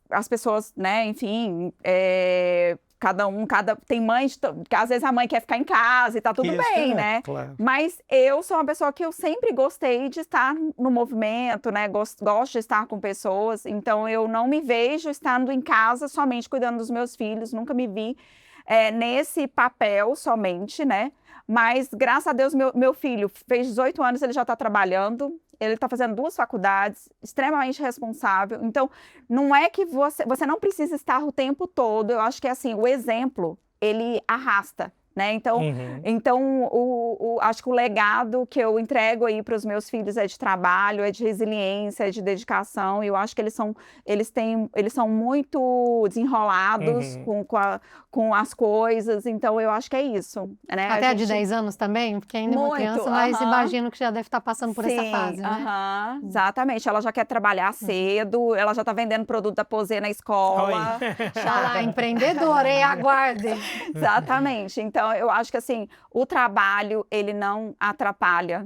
Speaker 1: as pessoas, né, enfim, tem mães, que às vezes a mãe quer ficar em casa e tá tudo bem, né?
Speaker 2: Claro.
Speaker 1: Mas eu sou uma pessoa que eu sempre gostei de estar no movimento, né? Gosto de estar com pessoas, então eu não me vejo estando em casa somente cuidando dos meus filhos, nunca me vi nesse papel somente, né? Mas, graças a Deus, meu filho fez 18 anos, ele já está trabalhando, ele está fazendo 2 faculdades, extremamente responsável. Então, não é que você não precisa estar o tempo todo. Eu acho que, assim, o exemplo, ele arrasta, né? Então, acho que o legado que eu entrego aí para os meus filhos é de trabalho, é de resiliência, é de dedicação. E eu acho que eles são muito desenrolados com as coisas. Então, eu acho que é isso, né?
Speaker 3: Até a de 10 anos também? Porque ainda é uma criança, mas imagino que já deve estar passando por essa fase, né?
Speaker 1: Exatamente. Ela já quer trabalhar cedo, ela já está vendendo produto da Posê na escola.
Speaker 3: Já lá, empreendedora, hein? Aguarde.
Speaker 1: Exatamente. Então, eu acho que, assim, o trabalho, ele não atrapalha,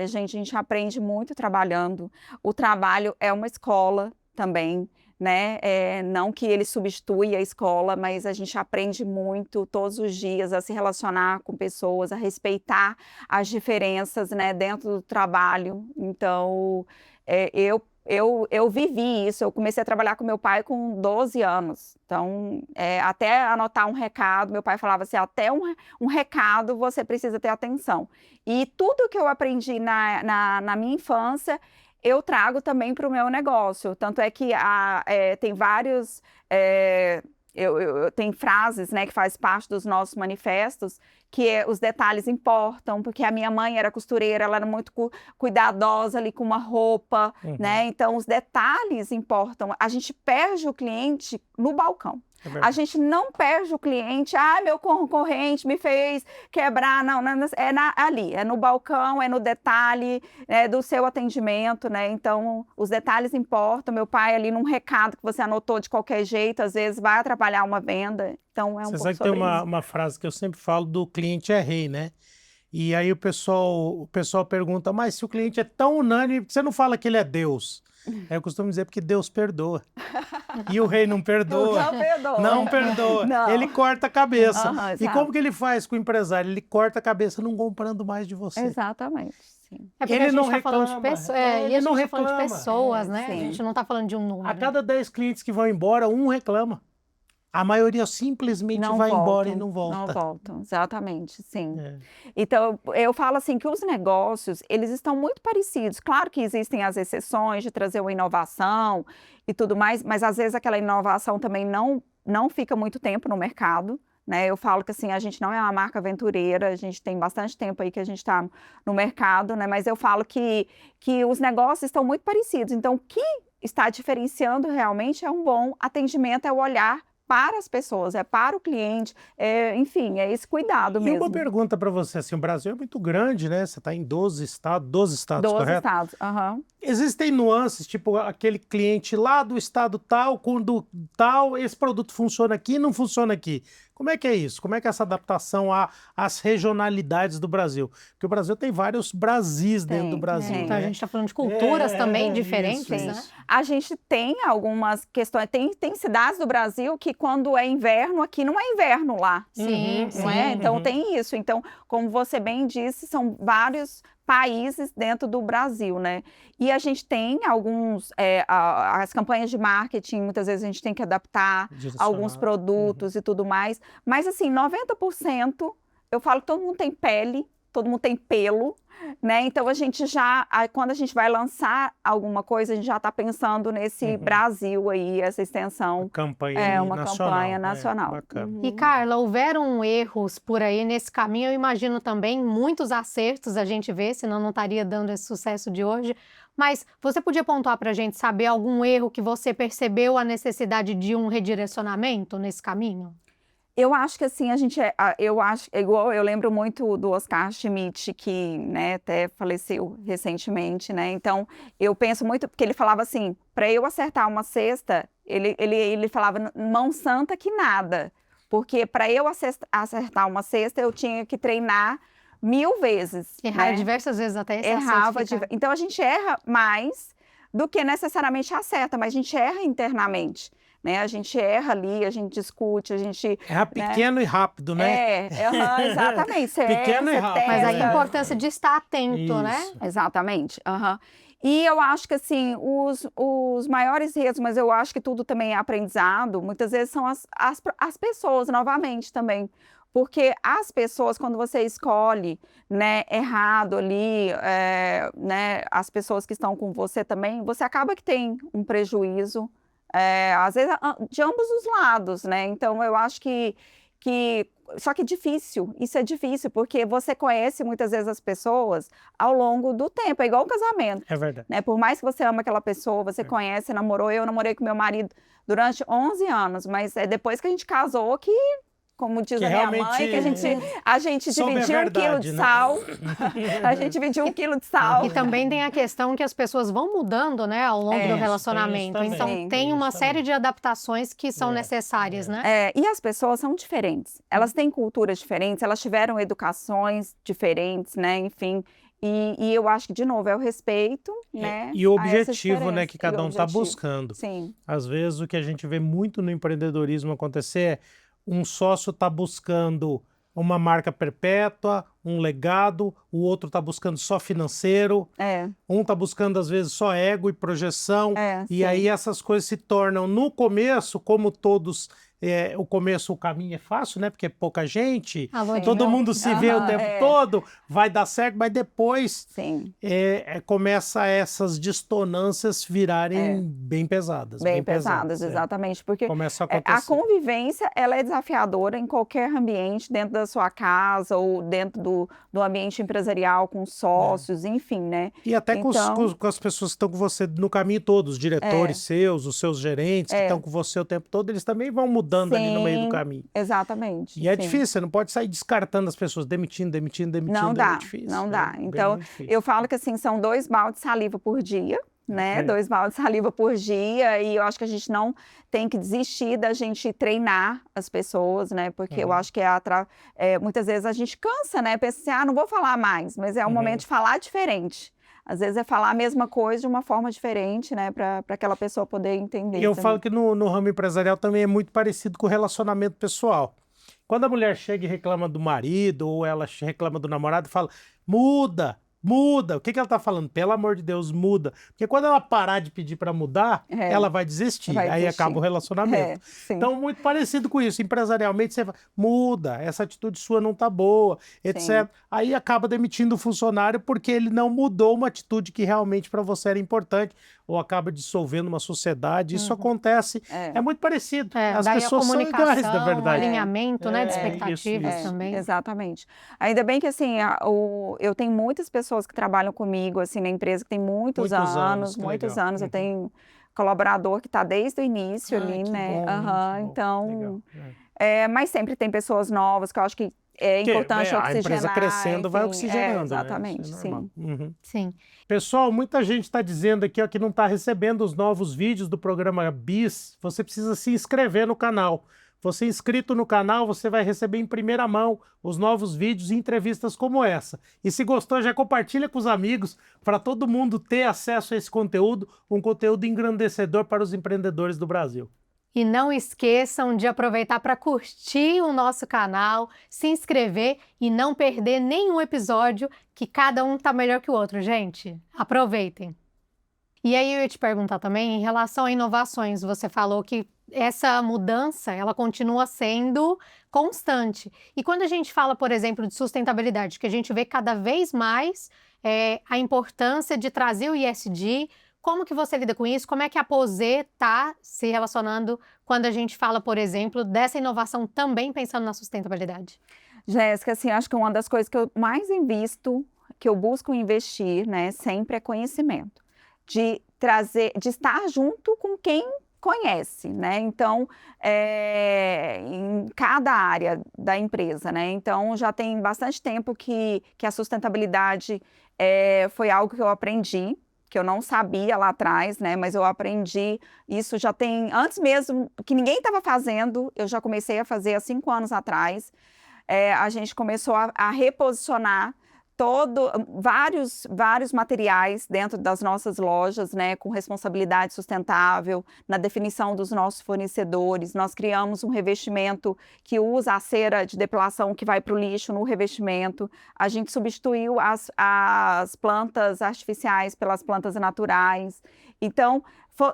Speaker 1: gente. A gente aprende muito trabalhando. O trabalho é uma escola também, né? Não que ele substitui a escola, mas a gente aprende muito todos os dias a se relacionar com pessoas, a respeitar as diferenças, né, dentro do trabalho. Então, eu vivi isso. Eu comecei a trabalhar com meu pai com 12 anos. Então, até anotar um recado, meu pai falava assim, até um recado você precisa ter atenção. E tudo que eu aprendi na minha infância, eu trago também para o meu negócio. Tanto é que tem vários Tem frases, né, que faz parte dos nossos manifestos, que os detalhes importam, porque a minha mãe era costureira, ela era muito cuidadosa ali com uma roupa, né? Então, os detalhes importam. A gente perde o cliente no balcão. A gente não perde o cliente, meu concorrente me fez quebrar, não, ali, é no balcão, é no detalhe, do seu atendimento, né? Então, os detalhes importam. Meu pai ali num recado que você anotou de qualquer jeito, às vezes vai atrapalhar uma venda, então é um pouco
Speaker 2: sabe que
Speaker 1: sobre
Speaker 2: tem
Speaker 1: isso.
Speaker 2: uma frase que eu sempre falo do cliente é rei, né? E aí o pessoal pergunta, mas se o cliente é tão unânime, por que você não fala que ele é Deus? Aí eu costumo dizer porque Deus perdoa. E o rei não perdoa.
Speaker 1: Não perdoa.
Speaker 2: Não perdoa.
Speaker 1: Não.
Speaker 2: Ele corta a cabeça. E
Speaker 1: exato.
Speaker 2: como que ele faz com o empresário? Ele corta a cabeça não comprando mais de você.
Speaker 1: Exatamente, sim.
Speaker 3: É porque
Speaker 2: Ele
Speaker 3: a gente
Speaker 2: não
Speaker 3: está falando de
Speaker 2: reclama.
Speaker 3: pessoas,
Speaker 2: Ele
Speaker 3: e a gente
Speaker 2: não
Speaker 3: está falando de
Speaker 2: reclama.
Speaker 3: pessoas, né? A
Speaker 1: sim.
Speaker 3: gente não está falando de um número.
Speaker 2: A cada 10 clientes que vão embora, um reclama. A maioria simplesmente vai embora e não volta.
Speaker 1: Não voltam, exatamente, sim.
Speaker 2: É.
Speaker 1: Então, eu falo assim que os negócios, eles estão muito parecidos. Claro que existem as exceções de trazer uma inovação e tudo mais, mas às vezes aquela inovação também não fica muito tempo no mercado, né? Eu falo que assim, a gente não é uma marca aventureira, a gente tem bastante tempo aí que a gente está no mercado, né? Mas eu falo que os negócios estão muito parecidos. Então, o que está diferenciando realmente é um bom atendimento, é o olhar para as pessoas, é para o cliente, enfim, é esse cuidado mesmo.
Speaker 2: E uma pergunta para você, assim, o Brasil é muito grande, né? Você está em 12 estados,
Speaker 1: 12
Speaker 2: correto?
Speaker 1: estados, aham.
Speaker 2: Existem nuances, tipo aquele cliente lá do estado tal, quando tal, esse produto funciona aqui e não funciona aqui. Como é que é isso? Como é que é essa adaptação às regionalidades do Brasil? Porque o Brasil tem vários Brasis dentro do Brasil,
Speaker 3: Então a
Speaker 2: né?
Speaker 3: gente está falando de culturas também diferentes,
Speaker 2: isso,
Speaker 3: né?
Speaker 2: isso.
Speaker 1: A gente tem algumas questões, tem cidades do Brasil que quando é inverno, aqui não é inverno lá.
Speaker 3: Sim,
Speaker 1: Não é? Então tem isso. Então, como você bem disse, são vários países dentro do Brasil, né? E a gente tem alguns, as campanhas de marketing, muitas vezes a gente tem que adaptar alguns produtos e tudo mais, mas assim, 90%, eu falo que todo mundo tem pele, todo mundo tem pelo, né? Então a gente quando a gente vai lançar alguma coisa, a gente já está pensando nesse Brasil aí, essa extensão.
Speaker 2: Uma campanha
Speaker 1: nacional.
Speaker 2: Bacana.
Speaker 3: E Carla, houveram erros por aí nesse caminho, eu imagino também muitos acertos a gente vê, senão não estaria dando esse sucesso de hoje. Mas você podia pontuar para a gente saber algum erro que você percebeu a necessidade de um redirecionamento nesse caminho?
Speaker 1: Eu acho que assim, igual eu lembro muito do Oscar Schmidt, que, né, até faleceu recentemente, né, então eu penso muito, porque ele falava assim, para eu acertar uma cesta, ele falava mão santa que nada, porque para eu acertar uma cesta, eu tinha que treinar 1000 vezes.
Speaker 3: Errar
Speaker 1: né?
Speaker 3: diversas vezes até esse
Speaker 1: Errava,
Speaker 3: acerto ficar.
Speaker 1: então a gente erra mais do que necessariamente acerta, mas a gente erra internamente. Né? A gente erra ali, a gente discute, a gente...
Speaker 2: Erra pequeno e rápido, né?
Speaker 1: Exatamente. Você
Speaker 2: Pequeno e
Speaker 1: você
Speaker 2: rápido.
Speaker 3: Mas a
Speaker 1: testa.
Speaker 3: importância de estar atento, né?
Speaker 2: Isso.
Speaker 1: Exatamente. E eu acho que, assim, os maiores erros, mas eu acho que tudo também é aprendizado, muitas vezes são as pessoas, novamente, também. Porque as pessoas, quando você escolhe, né, errado ali, né, as pessoas que estão com você também, você acaba que tem um prejuízo, às vezes de ambos os lados, né? Então, eu acho que só que difícil, isso é difícil, porque você conhece muitas vezes as pessoas ao longo do tempo, é igual o casamento.
Speaker 2: É verdade.
Speaker 1: Né? Por mais que você ama aquela pessoa, você conhece, namorou, eu namorei com meu marido durante 11 anos, mas é depois que a gente casou que, como diz
Speaker 2: Que
Speaker 1: a minha mãe,
Speaker 2: realmente
Speaker 1: que a gente
Speaker 2: soube a
Speaker 1: dividiu 1 quilo
Speaker 2: verdade,
Speaker 1: de
Speaker 2: né?
Speaker 1: sal, a gente dividiu 1 quilo de sal.
Speaker 3: E também tem a questão que as pessoas vão mudando, né, ao longo do relacionamento.
Speaker 2: tem isso
Speaker 3: Então
Speaker 2: também.
Speaker 3: tem uma
Speaker 2: Isso
Speaker 3: série
Speaker 2: também.
Speaker 3: de adaptações que são necessárias, né?
Speaker 1: E as pessoas são diferentes, elas têm culturas diferentes, elas tiveram educações diferentes, né, enfim, e eu acho que, de novo, é o respeito, né,
Speaker 2: E o
Speaker 1: a essas
Speaker 2: objetivo, né, que
Speaker 1: diferenças.
Speaker 2: cada
Speaker 1: E o
Speaker 2: um está
Speaker 1: objetivo.
Speaker 2: buscando.
Speaker 1: Sim,
Speaker 2: Às vezes o que a gente vê muito no empreendedorismo acontecer é um sócio está buscando uma marca perpétua, um legado, o outro está buscando só financeiro, um está buscando às vezes só ego e projeção, e
Speaker 1: sim.
Speaker 2: aí essas coisas se tornam, no começo, como todos o começo, o caminho é fácil, né? Porque é pouca gente,
Speaker 3: A lua de
Speaker 2: todo
Speaker 3: mel.
Speaker 2: mundo se vê o tempo todo, vai dar certo, mas depois
Speaker 1: Sim.
Speaker 2: Começa essas dissonâncias virarem bem pesadas.
Speaker 1: Bem pesadas, exatamente. Porque
Speaker 2: começa a
Speaker 1: a
Speaker 2: acontecer.
Speaker 1: convivência, ela é desafiadora em qualquer ambiente, dentro da sua casa ou dentro do ambiente empresarial, com sócios, enfim, né?
Speaker 2: E até com as pessoas que estão com você no caminho todo, os diretores seus, os seus gerentes que estão com você o tempo todo, eles também vão mudando ali no meio do caminho.
Speaker 1: Exatamente.
Speaker 2: E é difícil, você não pode sair descartando as pessoas, demitindo.
Speaker 1: Não dá,
Speaker 2: difícil,
Speaker 1: não dá.
Speaker 2: Bem
Speaker 1: Então,
Speaker 2: difícil.
Speaker 1: eu falo que assim, são 2 baldes de saliva por dia, né? 2 baldes de saliva por dia, e eu acho que a gente não tem que desistir da gente treinar as pessoas, né? Porque eu acho que muitas vezes a gente cansa, né? Pensa assim, não vou falar mais, mas é o momento de falar diferente. Às vezes é falar a mesma coisa de uma forma diferente, né? Para aquela pessoa poder entender.
Speaker 2: E eu falo que no ramo empresarial também é muito parecido com o relacionamento pessoal. Quando a mulher chega e reclama do marido, ou ela reclama do namorado, fala, muda. O que ela tá falando? Pelo amor de Deus, muda. Porque quando ela parar de pedir para mudar, ela vai desistir. Aí acaba o relacionamento. Então, muito parecido com isso. Empresarialmente, você fala, muda, essa atitude sua não tá boa, etc. Sim. Aí acaba demitindo o funcionário porque ele não mudou uma atitude que realmente para você era importante, ou acaba dissolvendo uma sociedade. Isso acontece. É muito parecido. As pessoas são iguais, na verdade.
Speaker 3: O alinhamento, né, de expectativas também.
Speaker 1: Exatamente. Ainda bem que, assim, eu tenho muitas pessoas que trabalham comigo, assim, na empresa, que tem muitos anos. Eu tenho colaborador que está desde o início ali, né? Então, mas sempre tem pessoas novas que eu acho que é importante oxigenar.
Speaker 2: A empresa crescendo, enfim, vai oxigenando.
Speaker 1: Exatamente,
Speaker 2: né?
Speaker 3: Sim.
Speaker 2: Pessoal, muita gente está dizendo aqui que não está recebendo os novos vídeos do programa BIS. Você precisa se inscrever no canal. Você inscrito no canal, você vai receber em primeira mão os novos vídeos e entrevistas como essa. E se gostou, já compartilha com os amigos para todo mundo ter acesso a esse conteúdo, um conteúdo engrandecedor para os empreendedores do Brasil.
Speaker 3: E não esqueçam de aproveitar para curtir o nosso canal, se inscrever e não perder nenhum episódio, que cada um tá melhor que o outro, gente. Aproveitem! E aí eu ia te perguntar também, em relação a inovações, você falou que essa mudança, ela continua sendo constante. E quando a gente fala, por exemplo, de sustentabilidade, que a gente vê cada vez mais a importância de trazer o ESG, como que você lida com isso? Como é que a Posê está se relacionando quando a gente fala, por exemplo, dessa inovação também pensando na sustentabilidade?
Speaker 1: Jéssica, assim, acho que uma das coisas que eu mais invisto, que eu busco investir, né, sempre é conhecimento. De estar junto com quem conhece, né? Então, em cada área da empresa, né? Então, já tem bastante tempo que a sustentabilidade foi algo que eu aprendi, que eu não sabia lá atrás, né? Mas eu aprendi isso já tem, antes mesmo que ninguém estava fazendo, eu já comecei a fazer há 5 anos atrás. A gente começou a reposicionar vários materiais dentro das nossas lojas, né, com responsabilidade sustentável, na definição dos nossos fornecedores. Nós criamos um revestimento que usa a cera de depilação que vai para o lixo no revestimento. A gente substituiu as plantas artificiais pelas plantas naturais. Então,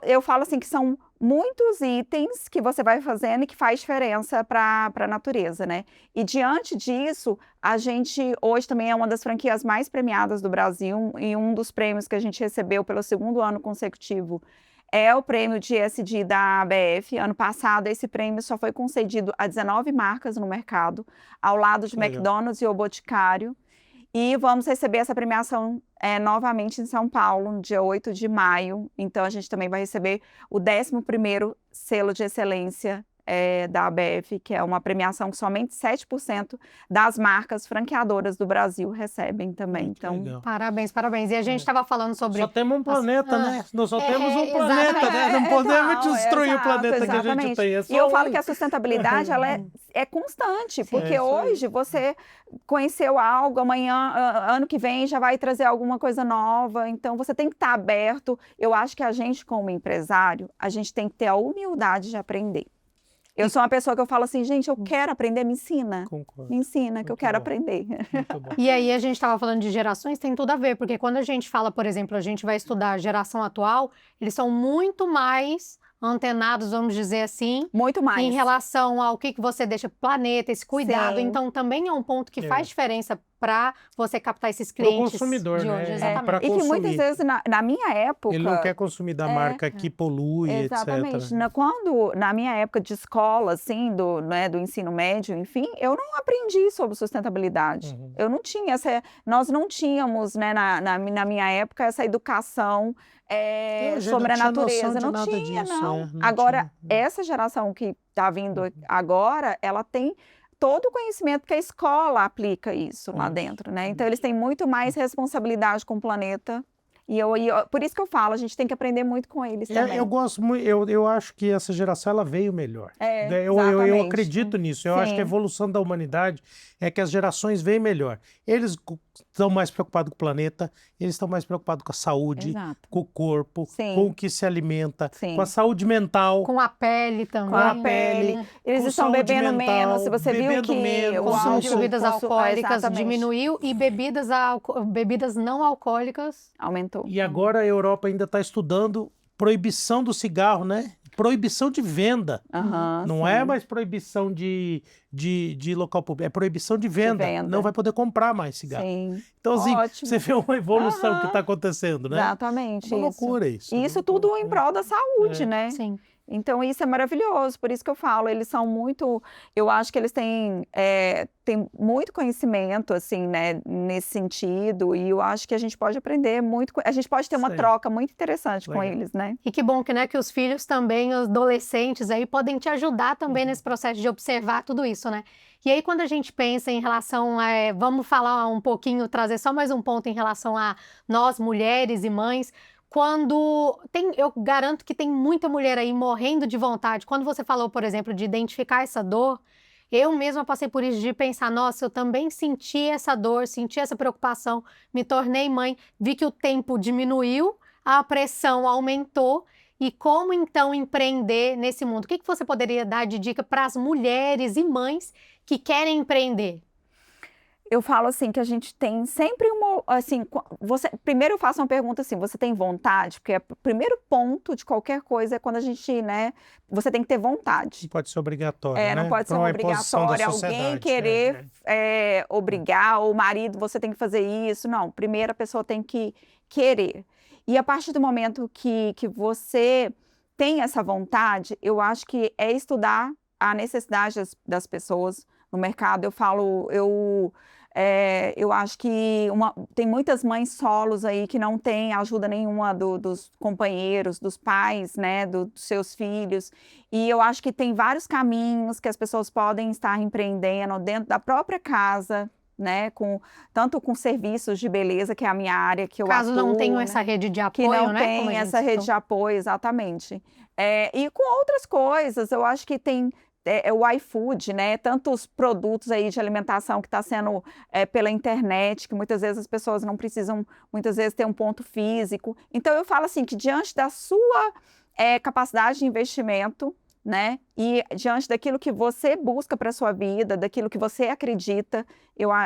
Speaker 1: eu falo assim que são muitos itens que você vai fazendo e que faz diferença para a natureza, né? E diante disso, a gente hoje também é uma das franquias mais premiadas do Brasil, e um dos prêmios que a gente recebeu pelo 2º ano consecutivo é o prêmio de ESG da ABF. Ano passado, esse prêmio só foi concedido a 19 marcas no mercado, ao lado de McDonald's e O Boticário. E vamos receber essa premiação novamente em São Paulo, no dia 8 de maio. Então, a gente também vai receber o 11º selo de excelência da ABF, que é uma premiação que somente 7% das marcas franqueadoras do Brasil recebem também. Então,
Speaker 2: legal.
Speaker 3: Parabéns, parabéns. E a gente estava falando sobre...
Speaker 2: Só temos um planeta, né? Nós só temos um planeta, né? Não podemos destruir o planeta que a gente tem.
Speaker 1: E eu falo que a sustentabilidade, ela é constante, porque hoje você conheceu algo, amanhã, ano que vem, já vai trazer alguma coisa nova. Então, você tem que estar aberto. Eu acho que a gente, como empresário, a gente tem que ter a humildade de aprender. Eu sou uma pessoa que eu falo assim, gente, eu quero aprender, me ensina.
Speaker 2: Concordo.
Speaker 1: Me ensina, que eu quero aprender.
Speaker 2: Muito bom.
Speaker 3: E aí a gente estava falando de gerações, tem tudo a ver, porque quando a gente fala, por exemplo, a gente vai estudar a geração atual, eles são muito mais antenados, vamos dizer assim,
Speaker 1: Muito mais.
Speaker 3: em relação ao que você deixa pro planeta, esse cuidado.
Speaker 1: Sim.
Speaker 3: Então, também é um ponto que faz diferença para você captar esses
Speaker 2: Pro
Speaker 3: clientes
Speaker 2: consumidor,
Speaker 3: de
Speaker 2: né?
Speaker 3: hoje.
Speaker 2: É,
Speaker 3: Exatamente.
Speaker 2: pra
Speaker 1: E que muitas
Speaker 2: consumir.
Speaker 1: vezes, na minha época...
Speaker 2: Ele não quer consumir da marca que polui,
Speaker 1: Exatamente.
Speaker 2: etc.
Speaker 1: Na minha época de escola, assim, do ensino médio, enfim, eu não aprendi sobre sustentabilidade. Eu não tinha nós não tínhamos, né, na minha época, essa educação sobre a natureza. Não tinha, não. Agora, essa geração que está vindo agora, ela tem todo o conhecimento, porque a escola aplica isso lá dentro, né? Então, eles têm muito mais responsabilidade com o planeta. Por isso que eu falo, a gente tem que aprender muito com eles também.
Speaker 2: Eu gosto muito, eu acho que essa geração ela veio melhor. Eu
Speaker 1: exatamente.
Speaker 2: acredito nisso. Eu acho que a evolução da humanidade é que as gerações vêm melhor. Eles estão mais preocupados com o planeta, eles estão mais preocupados com a saúde,
Speaker 1: Exato.
Speaker 2: com o corpo,
Speaker 1: Sim.
Speaker 2: com o que se alimenta,
Speaker 1: Sim.
Speaker 2: com a saúde mental.
Speaker 3: Com a pele também.
Speaker 1: Com a pele. Eles
Speaker 2: com
Speaker 1: estão
Speaker 2: saúde
Speaker 1: bebendo
Speaker 2: mental,
Speaker 1: menos. Se você viu
Speaker 2: bebendo
Speaker 1: que
Speaker 2: menos,
Speaker 3: O consumo de
Speaker 2: álcool.
Speaker 3: bebidas alcoólicas
Speaker 1: exatamente.
Speaker 3: diminuiu e bebidas não alcoólicas
Speaker 1: Aumentou.
Speaker 2: E agora a Europa ainda está estudando proibição do cigarro, né? Proibição de venda. Não é mais proibição de local público, é proibição de venda. Não vai poder comprar mais cigarro.
Speaker 1: Sim.
Speaker 2: Então, assim,
Speaker 1: Ótimo.
Speaker 2: você vê uma evolução que está acontecendo, né?
Speaker 1: Exatamente.
Speaker 2: É uma loucura isso.
Speaker 1: E isso tudo em prol da saúde, né?
Speaker 3: Sim.
Speaker 1: Então, isso é maravilhoso, por isso que eu falo, eles são muito, eu acho que eles têm muito conhecimento, assim, né, nesse sentido, e eu acho que a gente pode aprender muito, a gente pode ter uma troca muito interessante com eles, né?
Speaker 3: E que bom que, né, que os filhos também, os adolescentes aí, podem te ajudar também nesse processo de observar tudo isso, né? E aí, quando a gente pensa em relação a, vamos falar um pouquinho, trazer só mais um ponto em relação a nós, mulheres e mães, eu garanto que tem muita mulher aí morrendo de vontade. Quando você falou, por exemplo, de identificar essa dor, eu mesma passei por isso de pensar, nossa, eu também senti essa dor, senti essa preocupação, me tornei mãe, vi que o tempo diminuiu, a pressão aumentou, e como então empreender nesse mundo? O que você poderia dar de dica para as mulheres e mães que querem empreender?
Speaker 1: Eu falo assim, que a gente tem sempre primeiro eu faço uma pergunta assim, você tem vontade? Porque o primeiro ponto de qualquer coisa é quando a gente, né, você tem que ter vontade.
Speaker 2: Não pode ser obrigatório, né?
Speaker 1: Não pode ser uma obrigatória, alguém querer obrigar, ou o marido, você tem que fazer isso. Não, primeiro a pessoa tem que querer. E a partir do momento que você tem essa vontade, eu acho que é estudar a necessidade das pessoas no mercado. Eu acho que tem muitas mães solos aí que não têm ajuda nenhuma dos companheiros, dos pais, né, dos seus filhos. E eu acho que tem vários caminhos que as pessoas podem estar empreendendo dentro da própria casa, né, tanto com serviços de beleza, que é a minha área que eu atuo.
Speaker 3: Caso não tenham essa rede de apoio,
Speaker 1: que não
Speaker 3: né?
Speaker 1: tem essa rede de apoio, exatamente. E com outras coisas, eu acho que tem o iFood, né? Tantos produtos aí de alimentação que está sendo pela internet, que muitas vezes as pessoas não precisam, muitas vezes, ter um ponto físico. Então, eu falo assim, que diante da sua capacidade de investimento, né? E diante daquilo que você busca para a sua vida, daquilo que você acredita,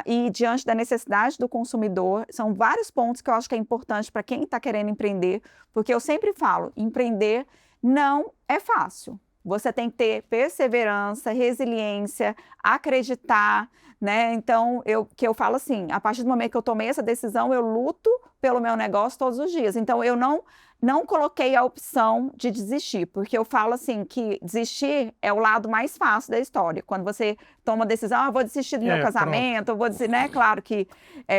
Speaker 1: e diante da necessidade do consumidor, são vários pontos que eu acho que é importante para quem está querendo empreender, porque eu sempre falo, empreender não é fácil. Você tem que ter perseverança, resiliência, acreditar, né? Então, eu falo assim, a partir do momento que eu tomei essa decisão, eu luto pelo meu negócio todos os dias. Então, eu não coloquei a opção de desistir, porque eu falo assim, que desistir é o lado mais fácil da história. Quando você toma a decisão, eu vou desistir do meu casamento, eu vou dizer, né? Claro que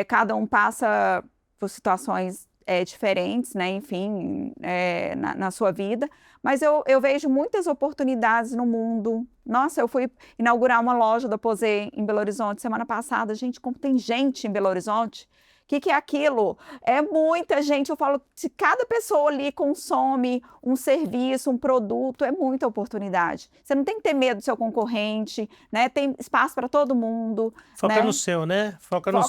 Speaker 1: cada um passa por situações diferentes, né, enfim, na sua vida, mas eu vejo muitas oportunidades no mundo. Nossa, eu fui inaugurar uma loja da Posay em Belo Horizonte semana passada. Gente, como tem gente em Belo Horizonte, o que é aquilo? É muita gente. Eu falo, se cada pessoa ali consome um serviço, um produto, é muita oportunidade. Você não tem que ter medo do seu concorrente, né? Tem espaço para todo mundo.
Speaker 2: Foca no seu, né? Foca no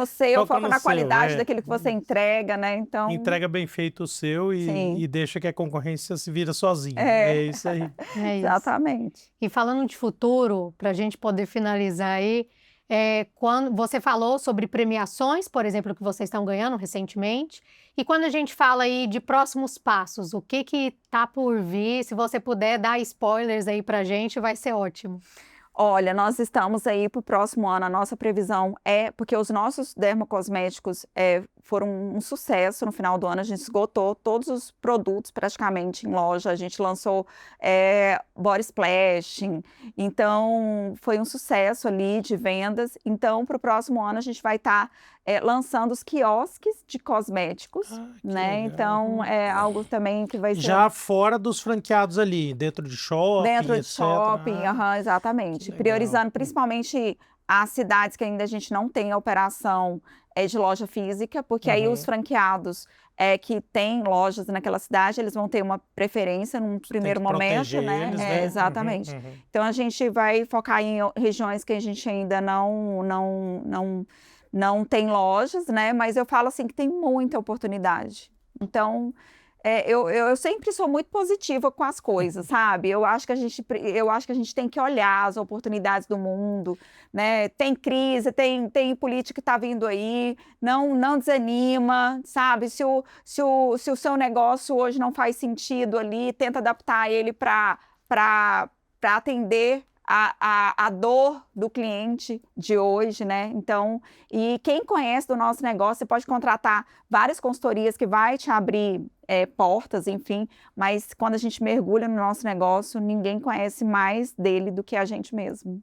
Speaker 2: seu,
Speaker 1: foca na qualidade daquilo que você entrega, né? Então,
Speaker 2: entrega bem feito o seu e deixa que a concorrência se vira sozinha. É isso aí.
Speaker 3: É isso.
Speaker 1: Exatamente.
Speaker 3: E falando de futuro, para a gente poder finalizar aí, quando você falou sobre premiações, por exemplo, que vocês estão ganhando recentemente, e quando a gente fala aí de próximos passos, o que que tá por vir? Se você puder dar spoilers aí pra gente, vai ser ótimo.
Speaker 1: Olha, nós estamos aí para o próximo ano, a nossa previsão é porque os nossos dermocosméticos foram um sucesso no final do ano, a gente esgotou todos os produtos praticamente em loja, a gente lançou body splashing, então foi um sucesso ali de vendas. Então, para o próximo ano, a gente vai estar lançando os quiosques de cosméticos,
Speaker 2: Que
Speaker 1: né?
Speaker 2: legal.
Speaker 1: Então, é algo também que vai ser
Speaker 2: Já fora dos franqueados ali, dentro de shopping,
Speaker 1: dentro de
Speaker 2: etc.
Speaker 1: shopping,
Speaker 2: Ah,
Speaker 1: exatamente.
Speaker 2: que legal.
Speaker 1: Priorizando principalmente as cidades que ainda a gente não tem a operação de loja física, porque aí os franqueados que têm lojas naquela cidade, eles vão ter uma preferência num primeiro
Speaker 2: que
Speaker 1: momento,
Speaker 2: proteger
Speaker 1: né?
Speaker 2: eles, né?
Speaker 1: Exatamente.
Speaker 2: Uhum.
Speaker 1: Então a gente vai focar em regiões que a gente ainda não tem lojas, né? Mas eu falo assim que tem muita oportunidade. Então, eu sempre sou muito positiva com as coisas, sabe? Eu acho que a gente tem que olhar as oportunidades do mundo, né? Tem crise, tem política que está vindo aí, não desanima, sabe? Se o seu negócio hoje não faz sentido ali, tenta adaptar ele para atender a dor do cliente de hoje, né? Então, e quem conhece do nosso negócio, você pode contratar várias consultorias que vai te abrir portas, enfim, mas quando a gente mergulha no nosso negócio, ninguém conhece mais dele do que a gente mesmo.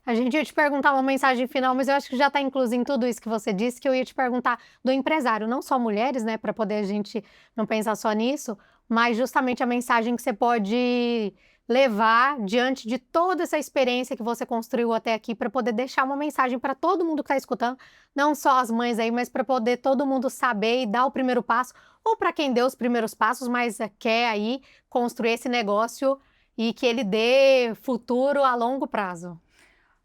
Speaker 3: A gente ia te perguntar uma mensagem final, mas eu acho que já está incluso em tudo isso que você disse, que eu ia te perguntar do empresário, não só mulheres, né, para poder a gente não pensar só nisso, mas justamente a mensagem que você pode levar diante de toda essa experiência que você construiu até aqui, para poder deixar uma mensagem para todo mundo que está escutando, não só as mães aí, mas para poder todo mundo saber e dar o primeiro passo, ou para quem deu os primeiros passos, mas quer aí construir esse negócio e que ele dê futuro a longo prazo.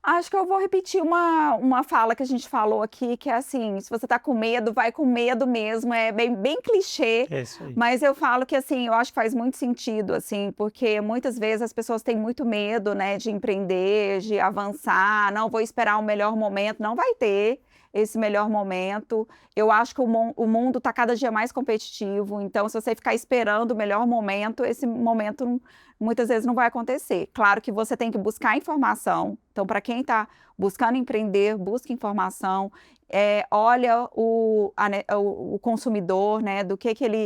Speaker 1: Acho que eu vou repetir uma fala que a gente falou aqui, que é assim, se você tá com medo, vai com medo mesmo, é bem clichê,
Speaker 2: É isso aí.
Speaker 1: mas eu falo que assim, eu acho que faz muito sentido, assim, porque muitas vezes as pessoas têm muito medo, né, de empreender, de avançar, não vou esperar o melhor momento, não vai ter esse melhor momento. Eu acho que o mundo está cada dia mais competitivo, então se você ficar esperando o melhor momento, esse momento muitas vezes não vai acontecer. Claro que você tem que buscar informação. Então, para quem está buscando empreender, busca informação, olha o consumidor, né,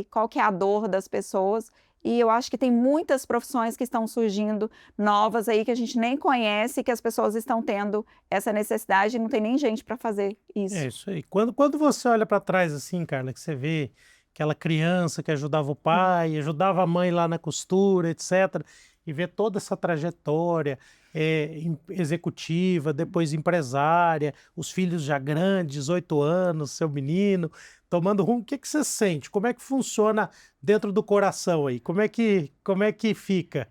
Speaker 1: qual que é a dor das pessoas. E eu acho que tem muitas profissões que estão surgindo novas aí que a gente nem conhece, que as pessoas estão tendo essa necessidade e não tem nem gente para fazer isso.
Speaker 2: É isso aí. Quando você olha para trás assim, Carla, que você vê aquela criança que ajudava o pai, ajudava a mãe lá na costura, etc., e vê toda essa trajetória executiva, depois empresária, os filhos já grandes, 18 anos, seu menino, tomando rumo, o que que você sente? Como é que funciona dentro do coração aí? Como é que fica?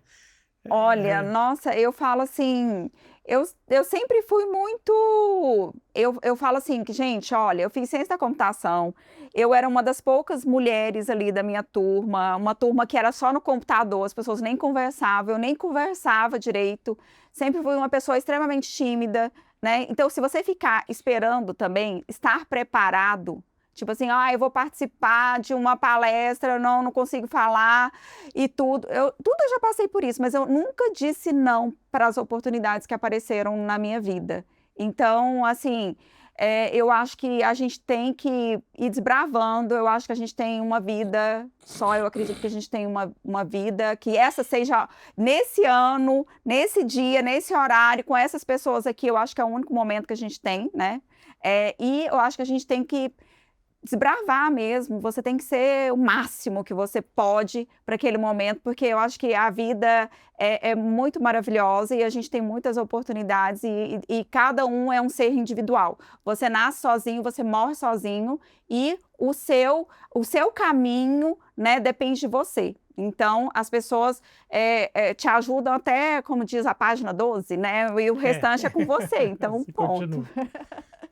Speaker 1: Olha, nossa, eu falo assim, eu sempre fui muito. Eu falo assim, que, gente, olha, eu fiz ciência da computação, eu era uma das poucas mulheres ali da minha turma, uma turma que era só no computador, as pessoas nem conversavam, eu nem conversava direito, sempre fui uma pessoa extremamente tímida, né? Então, se você ficar esperando também, estar preparado. Tipo assim, eu vou participar de uma palestra, eu não consigo falar e tudo. Tudo eu já passei por isso, mas eu nunca disse não para as oportunidades que apareceram na minha vida. Então, assim, eu acho que a gente tem que ir desbravando, eu acho que a gente tem uma vida só, eu acredito que a gente tem uma vida, que essa seja nesse ano, nesse dia, nesse horário, com essas pessoas aqui, eu acho que é o único momento que a gente tem, né? E eu acho que a gente tem que desbravar mesmo, você tem que ser o máximo que você pode para aquele momento, porque eu acho que a vida é muito maravilhosa e a gente tem muitas oportunidades e cada um é um ser individual. Você nasce sozinho, você morre sozinho e o seu caminho, né, depende de você. Então, as pessoas te ajudam até, como diz a página 12, né? E o restante é com você, então
Speaker 2: Se
Speaker 1: ponto.
Speaker 2: continua.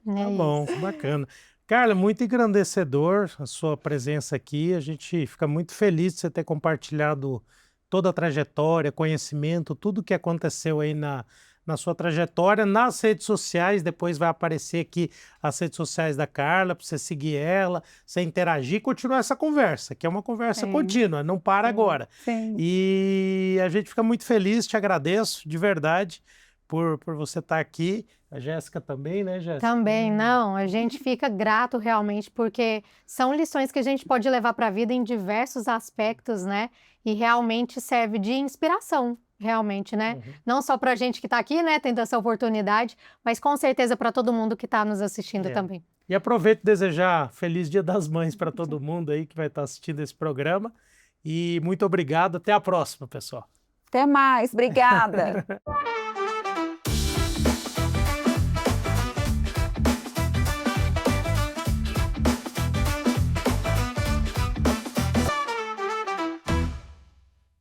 Speaker 3: É
Speaker 2: Tá bom,
Speaker 3: isso.
Speaker 2: bacana. Carla, muito engrandecedor a sua presença aqui. A gente fica muito feliz de você ter compartilhado toda a trajetória, conhecimento, tudo que aconteceu aí na na sua trajetória, nas redes sociais. Depois vai aparecer aqui as redes sociais da Carla, para você seguir ela, você interagir e continuar essa conversa, que é uma conversa
Speaker 1: Sim.
Speaker 2: contínua, não para agora.
Speaker 1: Sim.
Speaker 2: E a gente fica muito feliz, te agradeço de verdade por você estar aqui. A Jéssica também, né, Jéssica?
Speaker 3: Também, não, a gente fica grato realmente, porque são lições que a gente pode levar para a vida em diversos aspectos, né? E realmente serve de inspiração, realmente, né?
Speaker 2: Uhum.
Speaker 3: Não só para a gente que está aqui, né, tendo essa oportunidade, mas com certeza para todo mundo que está nos assistindo
Speaker 2: É.
Speaker 3: também.
Speaker 2: E aproveito desejar Feliz Dia das Mães para todo mundo aí que vai estar assistindo esse programa. E muito obrigado, até a próxima, pessoal.
Speaker 1: Até mais, obrigada.